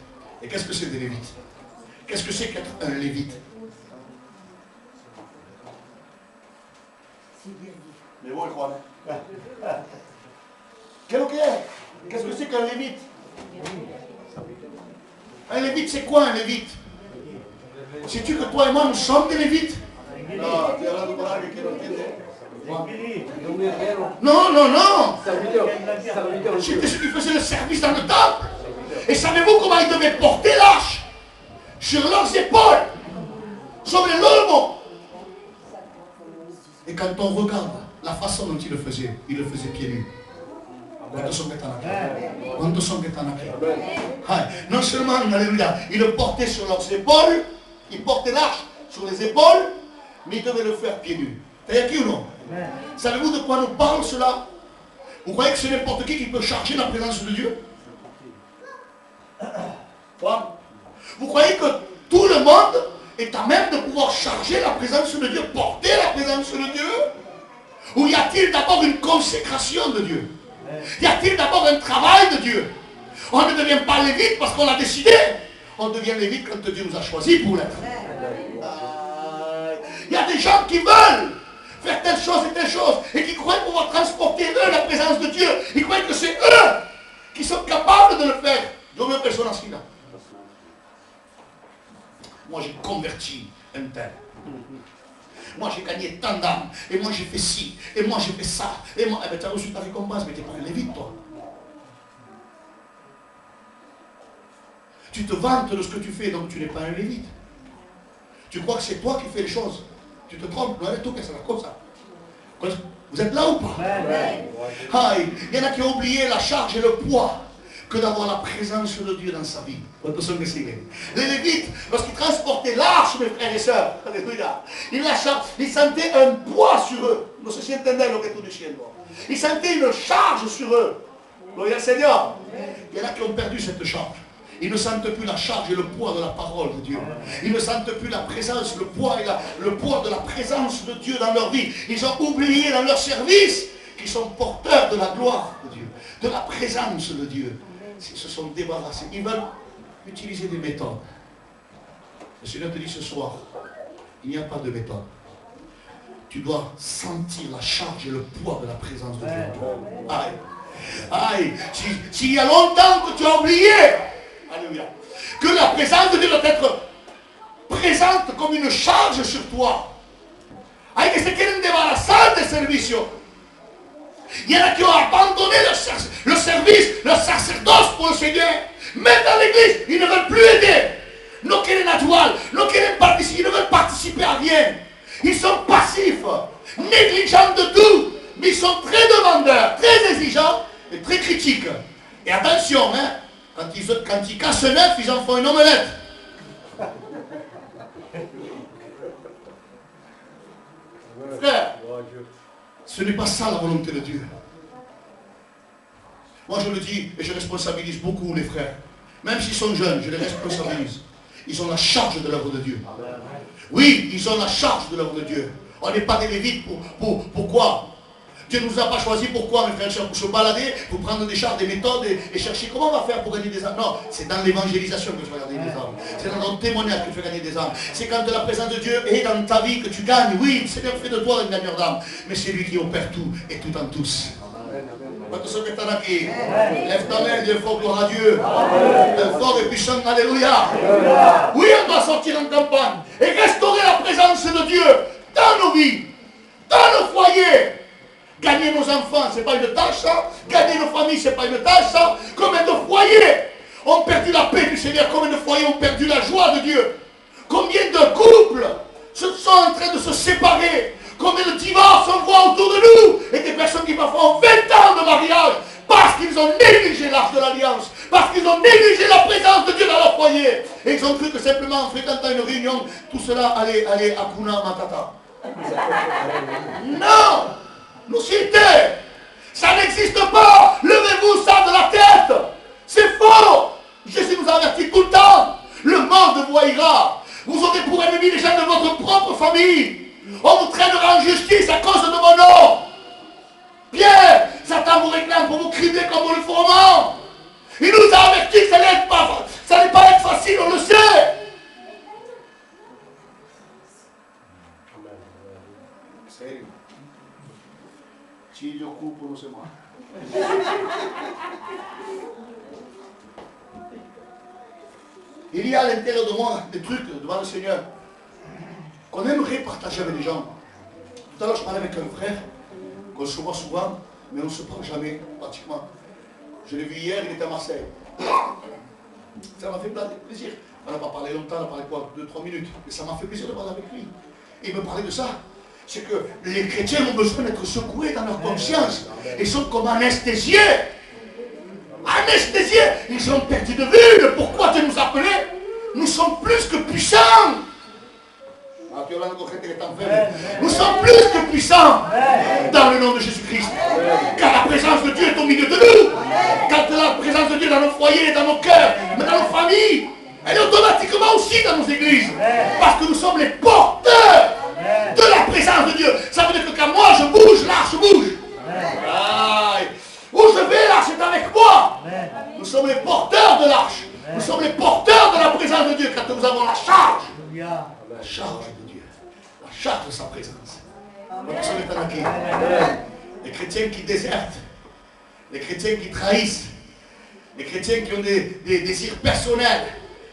Et qu'est-ce que c'est des Lévites? Qu'est-ce que c'est qu'être un Lévite? Mais bon, je crois. Qu'est-ce que c'est qu'un Lévite? Un Lévite, c'est quoi un Lévite? Sais-tu que toi et moi, nous sommes des Lévites? Non, non, non. C'était ceux qui faisaient le service dans le temple. Et savez-vous comment ils devaient porter l'arche? Sur leurs épaules, sur les lomos. Et quand on regarde la façon dont il le faisait pieds nus. Non seulement, alléluia, il le portait sur leurs épaules, il portait l'arche sur les épaules, mais il devait le faire pieds nus. T'as qui ou non? Savez-vous de quoi nous parle cela? Vous croyez que c'est n'importe qui peut charger la présence de Dieu? Vous croyez que tout le monde est à même de pouvoir charger la présence de Dieu, porter la présence de Dieu? Ou y a-t-il d'abord une consécration de Dieu? Y a-t-il d'abord un travail de Dieu? On ne devient pas lévite parce qu'on l'a décidé. On devient lévite quand Dieu nous a choisis pour l'être. Il y a des gens qui veulent faire telle chose et telle chose et qui croient pouvoir transporter eux la présence de Dieu. Ils croient que c'est eux qui sont capables de le faire. Dove personne ainsi là. Moi j'ai converti un tel. Moi j'ai gagné tant d'âmes. Et moi j'ai fait ci. Et moi j'ai fait ça. Et moi, eh ben tu as reçu ta récompense, mais tu n'es pas un lévite toi. Tu te vantes de ce que tu fais, donc tu n'es pas un lévite. Tu crois que c'est toi qui fais les choses. Tu te trompes, non, tout ça comme ça. Vous êtes là ou pas? Il y en a qui ont oublié la charge et le poids que d'avoir la présence de Dieu dans sa vie. Les Lévites, lorsqu'ils transportaient l'arche, mes frères et sœurs, alléluia, ils sentaient un poids sur eux. Ils sentaient une charge sur eux. Gloire au Seigneur. Il y en a qui ont perdu cette charge. Ils ne sentent plus la charge et le poids de la parole de Dieu. Ils ne sentent plus la présence, le poids de la présence de Dieu dans leur vie. Ils ont oublié dans leur service qu'ils sont porteurs de la gloire de Dieu, de la présence de Dieu. Ils se sont débarrassés. Ils veulent utiliser des méthodes. Le Seigneur te dit ce soir, il n'y a pas de méthode. Tu dois sentir la charge et le poids de la présence de Dieu. Aïe. S'il y a longtemps que tu as oublié, alléluia, que la présence de Dieu doit être présente comme une charge sur toi. Hay que se quieren débarrassar des services. Il y en a qui ont abandonné le service, le sacerdoce pour le Seigneur. Même dans l'église, ils ne veulent plus aider. No quieren actuar, no quieren participer, ils ne veulent participer à rien. Ils sont passifs, négligents de tout, mais ils sont très demandeurs, très exigeants et très critiques. Et attention, quand ils cassent un œuf, ils en font une omelette. Frère, ce n'est pas ça la volonté de Dieu. Moi je le dis et je responsabilise beaucoup les frères. Même s'ils sont jeunes, je les responsabilise. Ils ont la charge de l'œuvre de Dieu. Oui, ils ont la charge de l'œuvre de Dieu. On n'est pas des lévites pourquoi? Dieu ne nous a pas choisis pourquoi, mes frères, pour se balader, pour prendre des charges, des méthodes et chercher comment on va faire pour gagner des âmes. Non, c'est dans l'évangélisation que tu vas gagner des âmes. C'est dans ton témoignage que tu vas gagner des âmes. C'est quand la présence de Dieu est dans ta vie que tu gagnes. Oui, le Seigneur fait de toi un gagneur d'âme. Mais c'est lui qui opère tout et tout en tous. Lève ta main, Dieu fort, gloire à Dieu. Un fort et puissant, alléluia. Oui, on doit sortir en campagne et restaurer la présence de Dieu dans nos vies, dans nos foyers. Gagner nos enfants, ce n'est pas une tâche, ça. Gagner nos familles, ce n'est pas une tâche, ça. Combien de foyers ont perdu la paix du Seigneur? Combien de foyers ont perdu la joie de Dieu? Combien de couples sont en train de se séparer? Combien de divorces on voit autour de nous? Et des personnes qui parfois ont 20 ans de mariage parce qu'ils ont négligé l'arche de l'alliance, parce qu'ils ont négligé la présence de Dieu dans leur foyer. Et ils ont cru que simplement en fréquentant une réunion, tout cela allait à Kuna Matata. Non! Nous citer, ça n'existe pas. Levez-vous ça de la tête. C'est faux. Jésus nous a avertis tout le temps. Le monde vous haïra. Vous aurez pour ennemis les gens de votre propre famille. On vous traînera en justice à cause de mon nom. Pierre, Satan vous réclame pour vous crier comme le froment. Il nous a avertis que ça n'allait pas être facile, on le sait. Sério. Si je coupe, non c'est moi. Il y a à l'intérieur de moi des trucs devant le Seigneur qu'on aimerait partager avec les gens. Tout à l'heure, je parlais avec un frère qu'on se voit souvent, mais on ne se parle jamais, pratiquement. Je l'ai vu hier, il était à Marseille. Ça m'a fait plaisir. On n'a pas parlé longtemps, on a parlé quoi, 2-3 minutes. Mais ça m'a fait plaisir de parler avec lui. Et il me parlait de ça. C'est que les chrétiens ont besoin d'être secoués dans leur conscience. Ils sont comme anesthésiés. Anesthésiés. Ils ont perdu de vue de pourquoi Dieu nous appelait. Nous sommes plus que puissants. Nous sommes plus que puissants dans le nom de Jésus-Christ. Car la présence de Dieu est au milieu de nous. Car la présence de Dieu dans nos foyers, dans nos cœurs, mais dans nos familles, elle est automatiquement aussi dans nos églises. Parce que nous sommes les porteurs de la présence de Dieu. Ça veut dire que quand moi je bouge, l'arche bouge. Où je vais, l'arche est avec moi. Nous sommes les porteurs de l'arche. Nous sommes les porteurs de la présence de Dieu. Quand nous avons la charge. La charge de Dieu. La charge de sa présence. Les chrétiens qui désertent. Les chrétiens qui trahissent. Les chrétiens qui ont des désirs personnels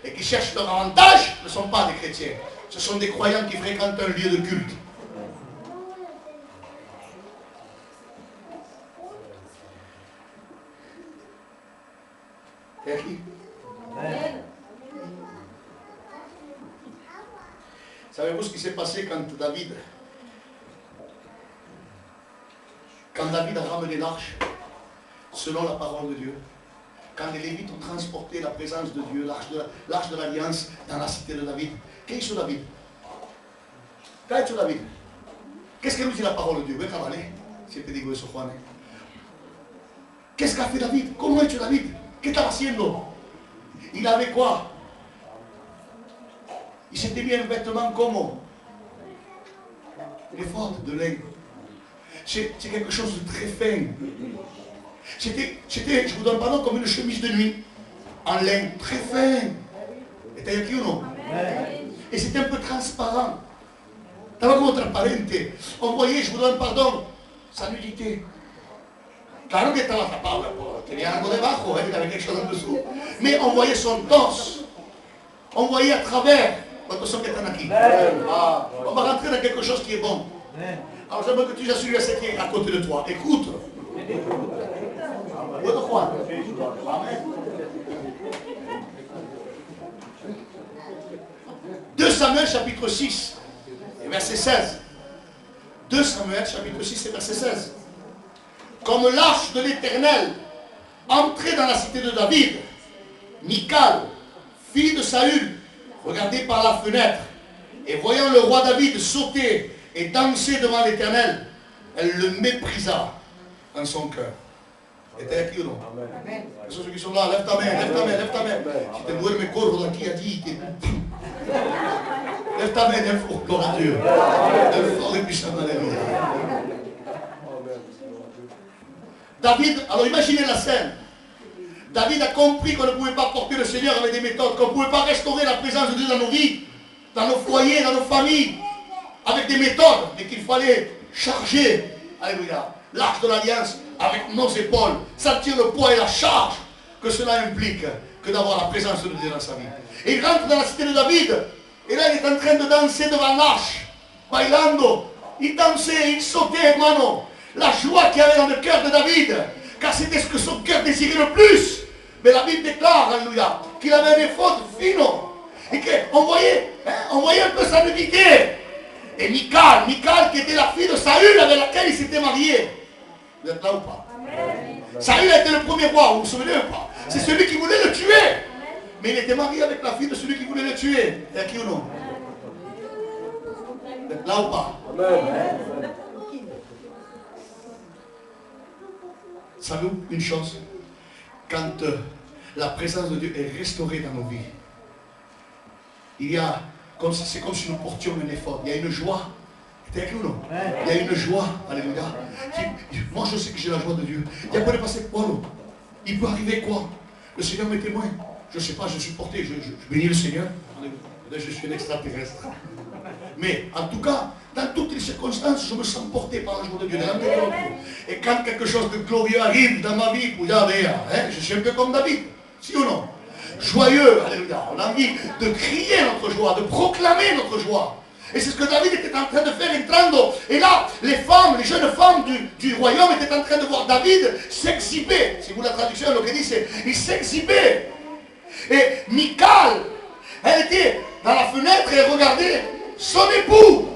et qui cherchent leur avantage ne sont pas des chrétiens. Ce sont des croyants qui fréquentent un lieu de culte. Savez-vous ce qui s'est passé quand David a ramené l'arche selon la parole de Dieu? Quand les Lévites ont transporté la présence de Dieu, l'arche de l'Alliance dans la cité de David. Qu'est-ce que David? Qu'est-ce que nous dit la parole de Dieu? Qu'est-ce qu'a fait David? Comment est-ce David? Qu'est-ce qu'il a fait? Il avait quoi? Il s'était mis un vêtement comme les fortes de lin. C'est quelque chose de très fin. C'était, je vous donne pardon, comme une chemise de nuit, en lin, très fin. Et t'as qui ou non? Et c'était un peu transparent. T'avais comme transparente. On voyait, je vous donne pardon, sa nudité. Claro que estaba tapado, tenía algo debajo, il avait quelque chose en dessous. Mais on voyait son torse. On voyait à travers. Attention qui est aquí. On va rentrer dans quelque chose qui est bon. Alors j'aimerais que tu jasses le verset qui est à côté de toi. Écoute. Amen. 2 Samuel chapitre 6 et verset 16. 2 Samuel chapitre 6 et verset 16. Comme l'arche de l'Éternel entrait dans la cité de David, Michal, fille de Saül, regardait par la fenêtre et voyant le roi David sauter et danser devant l'Éternel, elle le méprisa dans son cœur. Et t'es qui ou non? Amen. Ceux qui sont là, lève ta main, lève ta main, lève ta main. Si tu duermes corps qui a dit, lève ta main, d'un fort, gloire à Dieu. D'un fort et puissant, alléluia. David, alors imaginez la scène. David a compris qu'on ne pouvait pas porter le Seigneur avec des méthodes, qu'on ne pouvait pas restaurer la présence de Dieu dans nos vies, dans nos foyers, dans nos familles, avec des méthodes, mais qu'il fallait charger, alléluia, l'arche de l'Alliance avec nos épaules, sentir le poids et la charge que cela implique que d'avoir la présence de Dieu dans sa vie. Et il rentre dans la cité de David, et là il est en train de danser devant l'arche, bailando, il dansait, il sautait, hermano. La joie qu'il y avait dans le cœur de David, car c'était ce que son cœur désirait le plus. Mais la Bible déclare, alléluia, qu'il avait des fautes fines et qu'on voyait, on voyait un peu sa nudité. Et Michal qui était la fille de Saül avec laquelle il s'était marié. Vous êtes là ou pas? Saül a été le premier roi, vous vous souvenez ou pas? C'est celui qui voulait le tuer. Mais il était marié avec la fille de celui qui voulait le tuer. Et à qui ou non? Vous êtes là ou pas? Savez-vous une chose? Quand la présence de Dieu est restaurée dans nos vies. C'est comme si nous portions un effort. Il y a une joie. T'es avec nous, non? Il y a une joie, alléluia. Moi, je sais que j'ai la joie de Dieu. Il y a pas de passer quoi, non? Il peut arriver quoi? Le Seigneur m'est témoin. Je ne sais pas, je suis porté. Je bénis le Seigneur. Je suis un extraterrestre. Mais en tout cas, dans toutes les circonstances, je me sens porté par la joie de Dieu. Et quand quelque chose de glorieux arrive dans ma vie, je suis un peu comme David. Si ou non? Joyeux, alléluia. On a envie de crier notre joie, de proclamer notre joie. Et c'est ce que David était en train de faire entrando. Et là, les jeunes femmes du royaume étaient en train de voir David s'exhiber. Si vous la traduction, le que dit, c'est il s'exhibait. Et Michal, elle était dans la fenêtre et regardait son époux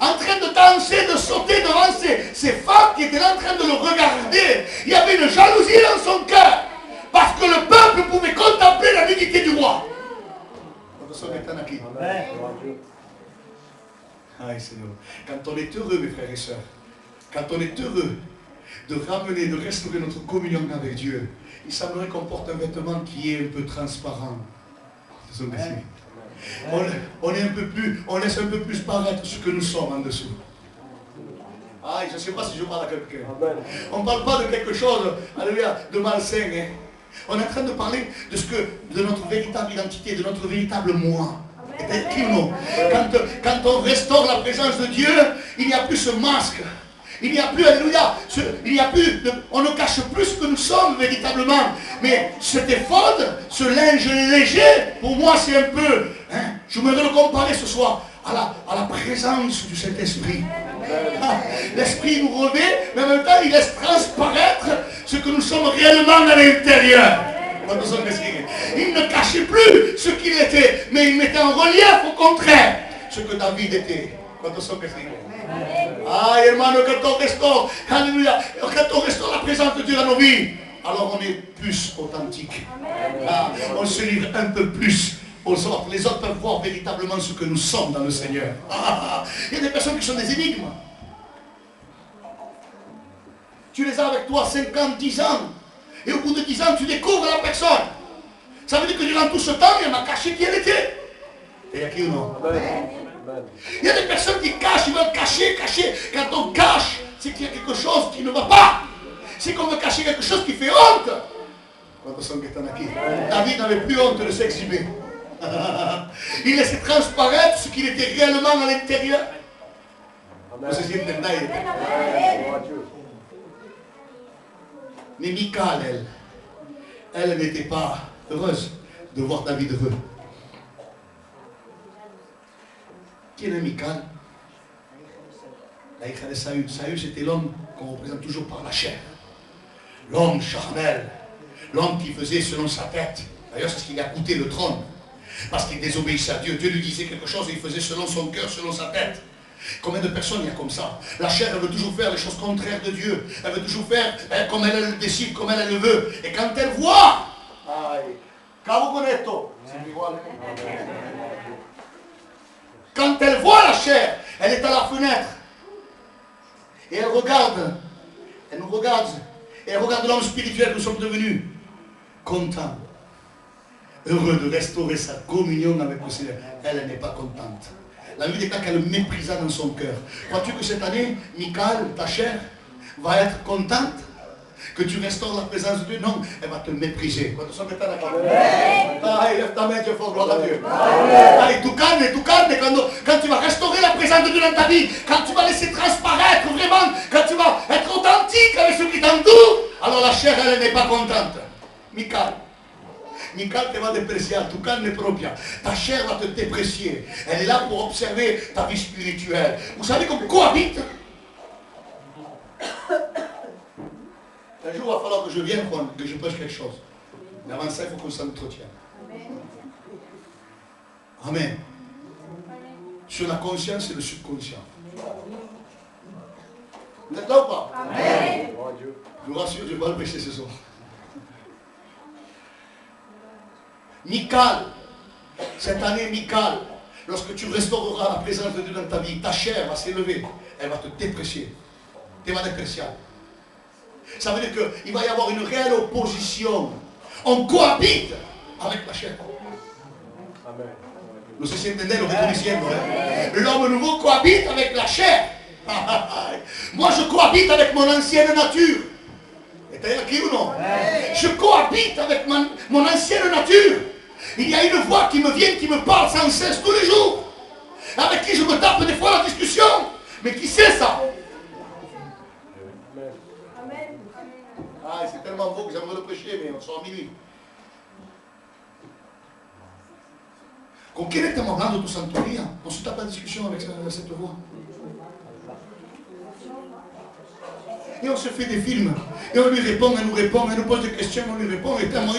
en train de danser, de sauter devant ces femmes qui étaient là en train de le regarder. Il y avait une jalousie dans son cœur parce que le peuple pouvait contempler la dignité du roi. Aïe Seigneur. Quand on est heureux, mes frères et sœurs, quand on est heureux de ramener, de restaurer notre communion avec Dieu, il semblerait qu'on porte un vêtement qui est un peu transparent. On laisse un peu plus paraître ce que nous sommes en dessous. Ah, je ne sais pas si je parle à quelqu'un. On ne parle pas de quelque chose, alléluia, de malsain. Hein. On est en train de parler de notre véritable identité, de notre véritable moi. Quand on restaure la présence de Dieu, il n'y a plus ce masque. Il n'y a plus, alléluia, on ne cache plus ce que nous sommes véritablement. Mais cet éphod, ce linge léger, pour moi c'est un peu, je voudrais le comparer ce soir à la présence du Saint-Esprit. L'Esprit nous revêt, mais en même temps il laisse transparaître ce que nous sommes réellement à l'intérieur. Il ne cachait plus ce qu'il était, mais il mettait en relief au contraire ce que David était. Ah, hermano, quand on restaure, alléluia, quand on restaure la présence de Dieu dans nos vies, alors on est plus authentique. Ah, on se livre un peu plus aux autres. Les autres peuvent voir véritablement ce que nous sommes dans le Seigneur. Il y a des personnes qui sont des énigmes. Tu les as avec toi 5 ans, 10 ans. Et au bout de 10 ans, tu découvres la personne. Ça veut dire que durant tout ce temps, il y en a caché qui elle était. Et il y a qui ou non? Il y a des personnes qui cachent, ils veulent cacher. Quand on cache, c'est qu'il y a quelque chose qui ne va pas. C'est qu'on veut cacher quelque chose qui fait honte. David n'avait plus honte de s'exhiber. Il laissait transparaître ce qu'il était réellement à l'intérieur. Mais Michal, elle n'était pas heureuse de voir David heureux. Qui est Michal? Saül, c'était l'homme qu'on représente toujours par la chair. L'homme charnel. L'homme qui faisait selon sa tête. D'ailleurs, c'est ce qui lui a coûté le trône. Parce qu'il désobéissait à Dieu. Dieu lui disait quelque chose et il faisait selon son cœur, selon sa tête. Combien de personnes il y a comme ça? La chair, elle veut toujours faire les choses contraires de Dieu. Elle veut toujours faire comme elle le décide, comme elle le veut. Et quand elle voit, quand elle voit la chair, elle est à la fenêtre. Et elle regarde. Elle nous regarde. Et elle regarde l'homme spirituel que nous sommes devenus. Content. Heureux de restaurer sa communion avec le Seigneur. Elle n'est pas contente. La Bible déclare qu'elle méprisa dans son cœur. Crois-tu que cette année, Michal, ta chair, va être contente que tu restaures la présence de Dieu? Non, elle va te mépriser. Lève ta main, Dieu fort, gloire à Dieu. Allez, tout calme, quand tu vas restaurer la présence de Dieu dans ta vie, quand tu vas laisser transparaître vraiment, quand tu vas être authentique avec ce qui t'entoure, alors la chair, elle n'est pas contente. Michal te va déprécier, tu calme propria. Ta chair va te déprécier. Elle est là pour observer ta vie spirituelle. Vous savez qu'on cohabite. Un jour, il va falloir que je vienne, que je prêche quelque chose. Mais avant ça, il faut qu'on s'entretienne. Amen. Sur la conscience et le subconscient. Vous êtes là ou pas? Amen. Je vous rassure, je vais pas le prêcher ce soir. Michal, cette année Michal, lorsque tu restaureras la présence de Dieu dans ta vie, ta chair va s'élever, elle va te déprécier. Tu vas déprécier. Ça veut dire qu'il va y avoir une réelle opposition On cohabite avec la chair. Nous sommes entendés, nous reconnaissons. L'homme nouveau cohabite avec la chair. Moi, je cohabite avec mon ancienne nature. Est-ce qui ou non? Je cohabite avec mon ancienne nature. Il y a une voix qui me vient, qui me parle sans cesse tous les jours. Avec qui je me tape des fois la discussion. Mais qui sait ça? Ah, c'est tellement beau que j'aimerais le prêcher, mais on sort à minuit. Con chi stiamo parlando tu santoria? Non si tape la discussion avec cette voix. Et on se fait des films. Et on lui répond, elle nous répond, elle nous pose des questions, on lui répond, et tellement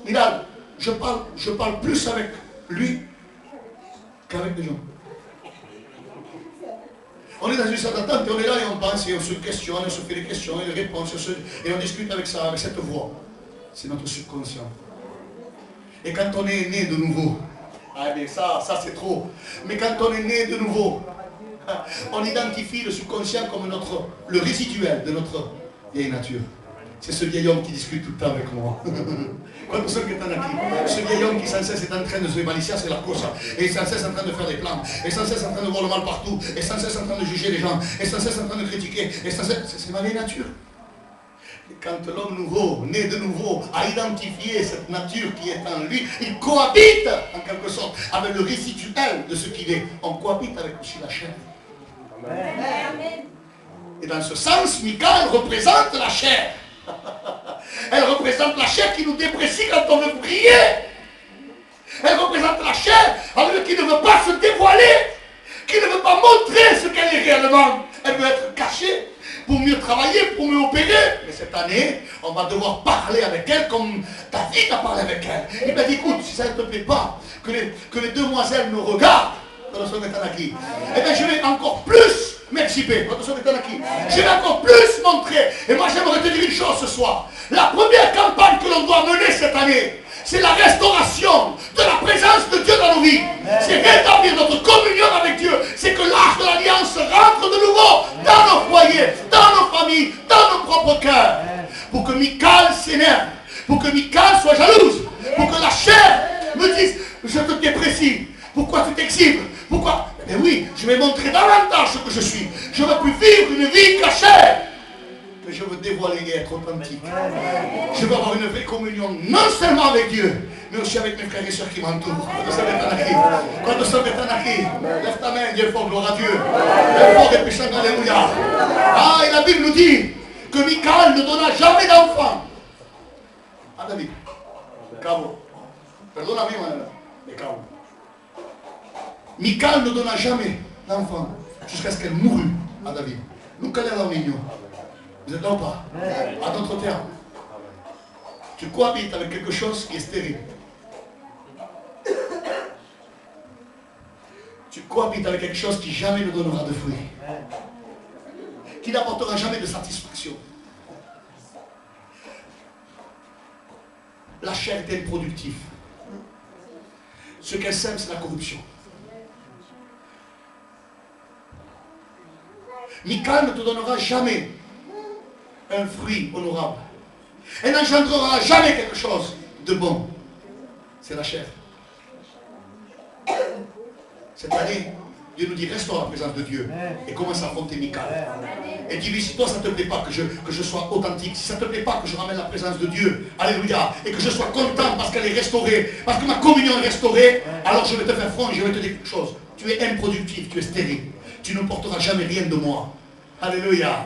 Mira, je parle plus avec lui qu'avec les gens. On est dans une salle d'attente et on est là et on pense et on se questionne, on se fait des questions et des réponses et on discute avec ça, avec cette voix. C'est notre subconscient. Et quand on est né de nouveau, ah bien ça c'est trop. Mais quand on est né de nouveau, on identifie le subconscient comme le résiduel de notre vieille nature. C'est ce vieil homme qui discute tout le temps avec moi. Quando sono che stanno qui? Ce vieil homme qui sans cesse est en train de se balisser, c'est la course. Et sans cesse en train de faire des plans. Et sans cesse en train de voir le mal partout. Et sans cesse en train de juger les gens. Et sans cesse en train de critiquer. Et sans cesse, c'est ma vieille nature. Et quand l'homme nouveau, né de nouveau, a identifié cette nature qui est en lui, il cohabite en quelque sorte avec le résiduel de ce qu'il est. On cohabite avec aussi la chair. Amen. Et dans ce sens, Michael représente la chair. Elle représente la chair qui nous déprécie quand on veut prier. Elle représente la chair qui ne veut pas se dévoiler, qui ne veut pas montrer ce qu'elle est réellement. Elle veut être cachée pour mieux travailler, pour mieux opérer. Mais cette année, on va devoir parler avec elle comme David a parlé avec elle. Il m'a dit, écoute, si ça ne te plaît pas, que les demoiselles nous regardent, eh bien je vais encore plus m'exhiber. Je vais encore plus montrer. Et moi j'aimerais te dire une chose ce soir. La première campagne que l'on doit mener cette année, c'est la restauration de la présence de Dieu dans nos vies. C'est rétablir notre communion avec Dieu. C'est que l'arche de l'alliance rentre de nouveau dans nos foyers, dans nos familles, dans nos propres cœurs. Pour que Michal s'énerve, pour que Michal soit jalouse, pour que la chair me dise, je te déprécie. Pourquoi tu t'exhibes? Pourquoi? Mais oui, je vais montrer davantage ce que je suis. Je ne veux plus vivre une vie cachée. Mais je veux dévoiler et être authentique. Je veux avoir une vraie communion, non seulement avec Dieu, mais aussi avec mes frères et sœurs qui m'entourent. Quand nous sommes ici, lève ta main, Dieu fort, gloire à Dieu. Dieu fort et puissant, alléluia. Ah, et la Bible nous dit que Michal ne donna jamais d'enfant. Ah, David. Cabo. Perdona-moi, mais Cabo. Michal ne donna jamais d'enfant jusqu'à ce qu'elle mourût à David. Nunca le ha dado niño. Vous êtes là ou pas? À d'autres termes, tu cohabites avec quelque chose qui est stérile. Tu cohabites avec quelque chose qui jamais ne donnera de fruits. Qui n'apportera jamais de satisfaction. La chair est improductive. Ce qu'elle sème, c'est la corruption. Michal ne te donnera jamais un fruit honorable. Elle n'engendrera jamais quelque chose de bon. C'est la chair. Cette année, Dieu nous dit, restaure la présence de Dieu et commence à affronter Michal. Et dis-lui, si toi ça ne te plaît pas que je sois authentique, si ça ne te plaît pas que je ramène la présence de Dieu, alléluia, et que je sois content parce qu'elle est restaurée, parce que ma communion est restaurée, alors je vais te faire front et je vais te dire quelque chose. Tu es improductif, tu es stérile. Tu ne porteras jamais rien de moi. Alléluia.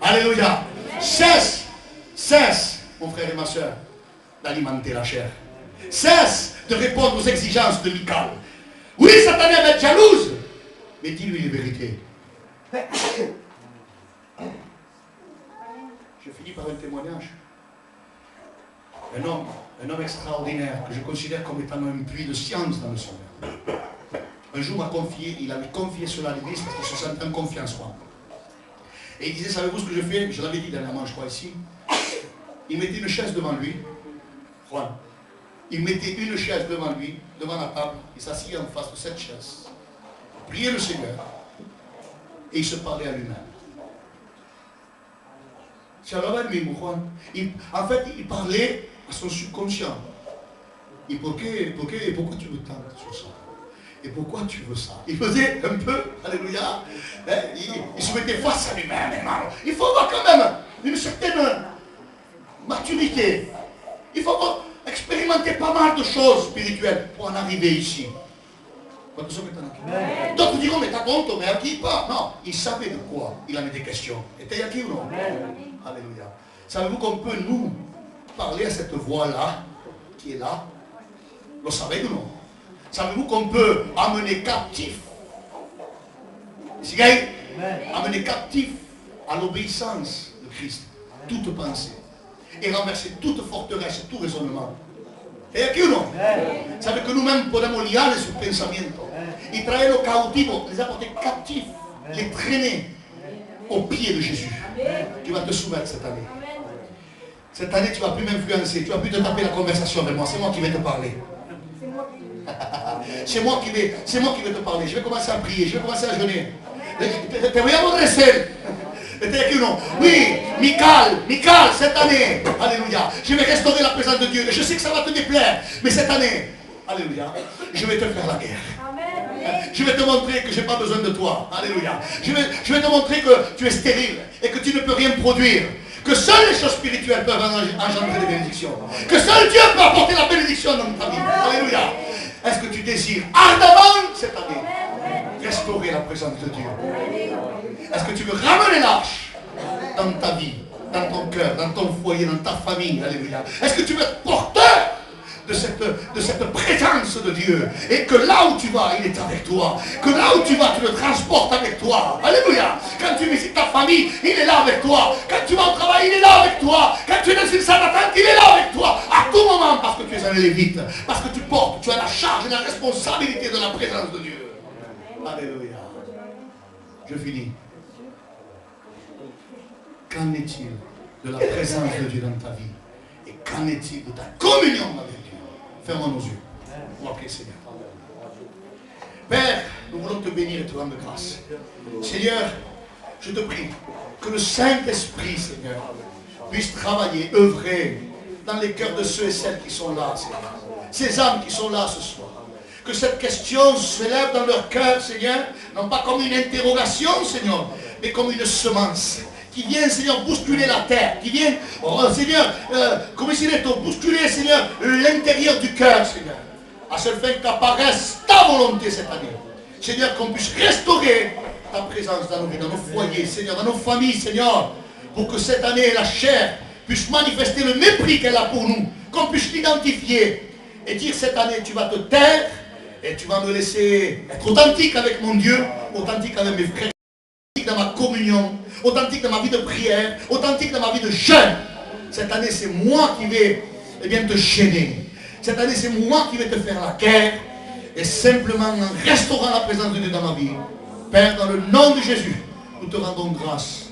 Alléluia. Cesse, mon frère et ma soeur, d'alimenter la chair. Cesse de répondre aux exigences de Michal. Oui, cette année elle va être jalouse, mais dis-lui les vérités. Je finis par un témoignage. Un homme extraordinaire que je considère comme étant un puits de science dans le Seigneur. Un jour il avait confié cela à l'église parce qu'il se sentait en confiance moi. Et il disait, savez-vous ce que je fais? Je l'avais dit dernièrement, je crois, ici. Il mettait une chaise devant lui. Juan. Il mettait une chaise devant lui, devant la table. Il s'asseyait en face de cette chaise. Il priait le Seigneur. Et il se parlait à lui-même. En fait, il parlait à son subconscient. Et pourquoi tu me tentes sur ça? Et pourquoi tu veux ça? Il faisait un peu, alléluia, il se mettait face à lui-même. Il faut avoir quand même une certaine maturité. Il faut expérimenter pas mal de choses spirituelles pour en arriver ici. D'autres diront, mais t'as honte, mais à qui pas? Non, il savait de quoi il en était question. Était à qui ou non? Alléluia. Savez-vous qu'on peut nous parler à cette voix-là, qui est là? Vous savez ou non? Savez-vous qu'on peut amener captif, amener captif à l'obéissance de Christ toute pensée et renverser toute forteresse et tout raisonnement? Et à qui ou non? Vous savez que nous-mêmes podemos liar sus pensamientos y traer lo cautivo, les apporter captifs, les traîner au pied de Jésus qui va te soumettre cette année. Cette année, tu ne vas plus m'influencer, tu ne vas plus te taper la conversation avec moi, c'est moi qui vais te parler. C'est moi qui vais te parler. Je vais commencer à prier, je vais commencer à jeûner. Te voy a redresser. Oui, Michael, cette année, alléluia, je vais restaurer la présence de Dieu. Je sais que ça va te déplaire, mais cette année, alléluia, je vais te faire la guerre. Je vais te montrer que je n'ai pas besoin de toi. Alléluia. Je vais te montrer que tu es stérile et que tu ne peux rien produire. Que seules les choses spirituelles peuvent engendrer des bénédictions. Que seul Dieu peut apporter la bénédiction dans ta vie. Alléluia. Est-ce que tu désires ardemment cette année restaurer la présence de Dieu? Est-ce que tu veux ramener l'arche dans ta vie, dans ton cœur, dans ton foyer, dans ta famille? Alléluia. Est-ce que tu veux être porteur de cette présence de Dieu, et que là où tu vas, il est avec toi, que là où tu vas, tu le transportes avec toi? Alléluia. Quand tu visites ta famille, il est là avec toi. Quand tu vas au travail, il est là avec toi. Quand tu es dans une salle d'attente, il est là avec toi à tout moment, parce que tu es un lévite, parce que tu as la charge et la responsabilité de la présence de Dieu. Alléluia. Je finis. Qu'en est-il de la présence de Dieu dans ta vie? Et qu'en est-il de ta communion avec Dieu? Fermons nos yeux. On va prier, Seigneur. Père, nous voulons te bénir et te rendre grâce. Seigneur, je te prie que le Saint-Esprit, Seigneur, puisse travailler, œuvrer dans les cœurs de ceux et celles qui sont là, Seigneur. Ces âmes qui sont là ce soir. Que cette question s'élève dans leur cœur, Seigneur, non pas comme une interrogation, Seigneur, mais comme une semence qui vient, Seigneur, bousculer la terre, qui vient, Seigneur, bousculer, Seigneur, l'intérieur du cœur, Seigneur, à ce fin qu'apparaisse ta volonté cette année. Seigneur, qu'on puisse restaurer ta présence dans nos vies, dans nos foyers, Seigneur, dans nos familles, Seigneur, pour que cette année, la chair puisse manifester le mépris qu'elle a pour nous, qu'on puisse l'identifier et dire cette année, tu vas te taire et tu vas me laisser être authentique avec mon Dieu, authentique avec mes frères, authentique dans ma communion, authentique dans ma vie de prière, authentique dans ma vie de jeûne. Cette année, c'est moi qui vais te gêner. Cette année, c'est moi qui vais te faire la guerre. Et simplement en restaurant la présence de Dieu dans ma vie, Père, dans le nom de Jésus, nous te rendons grâce.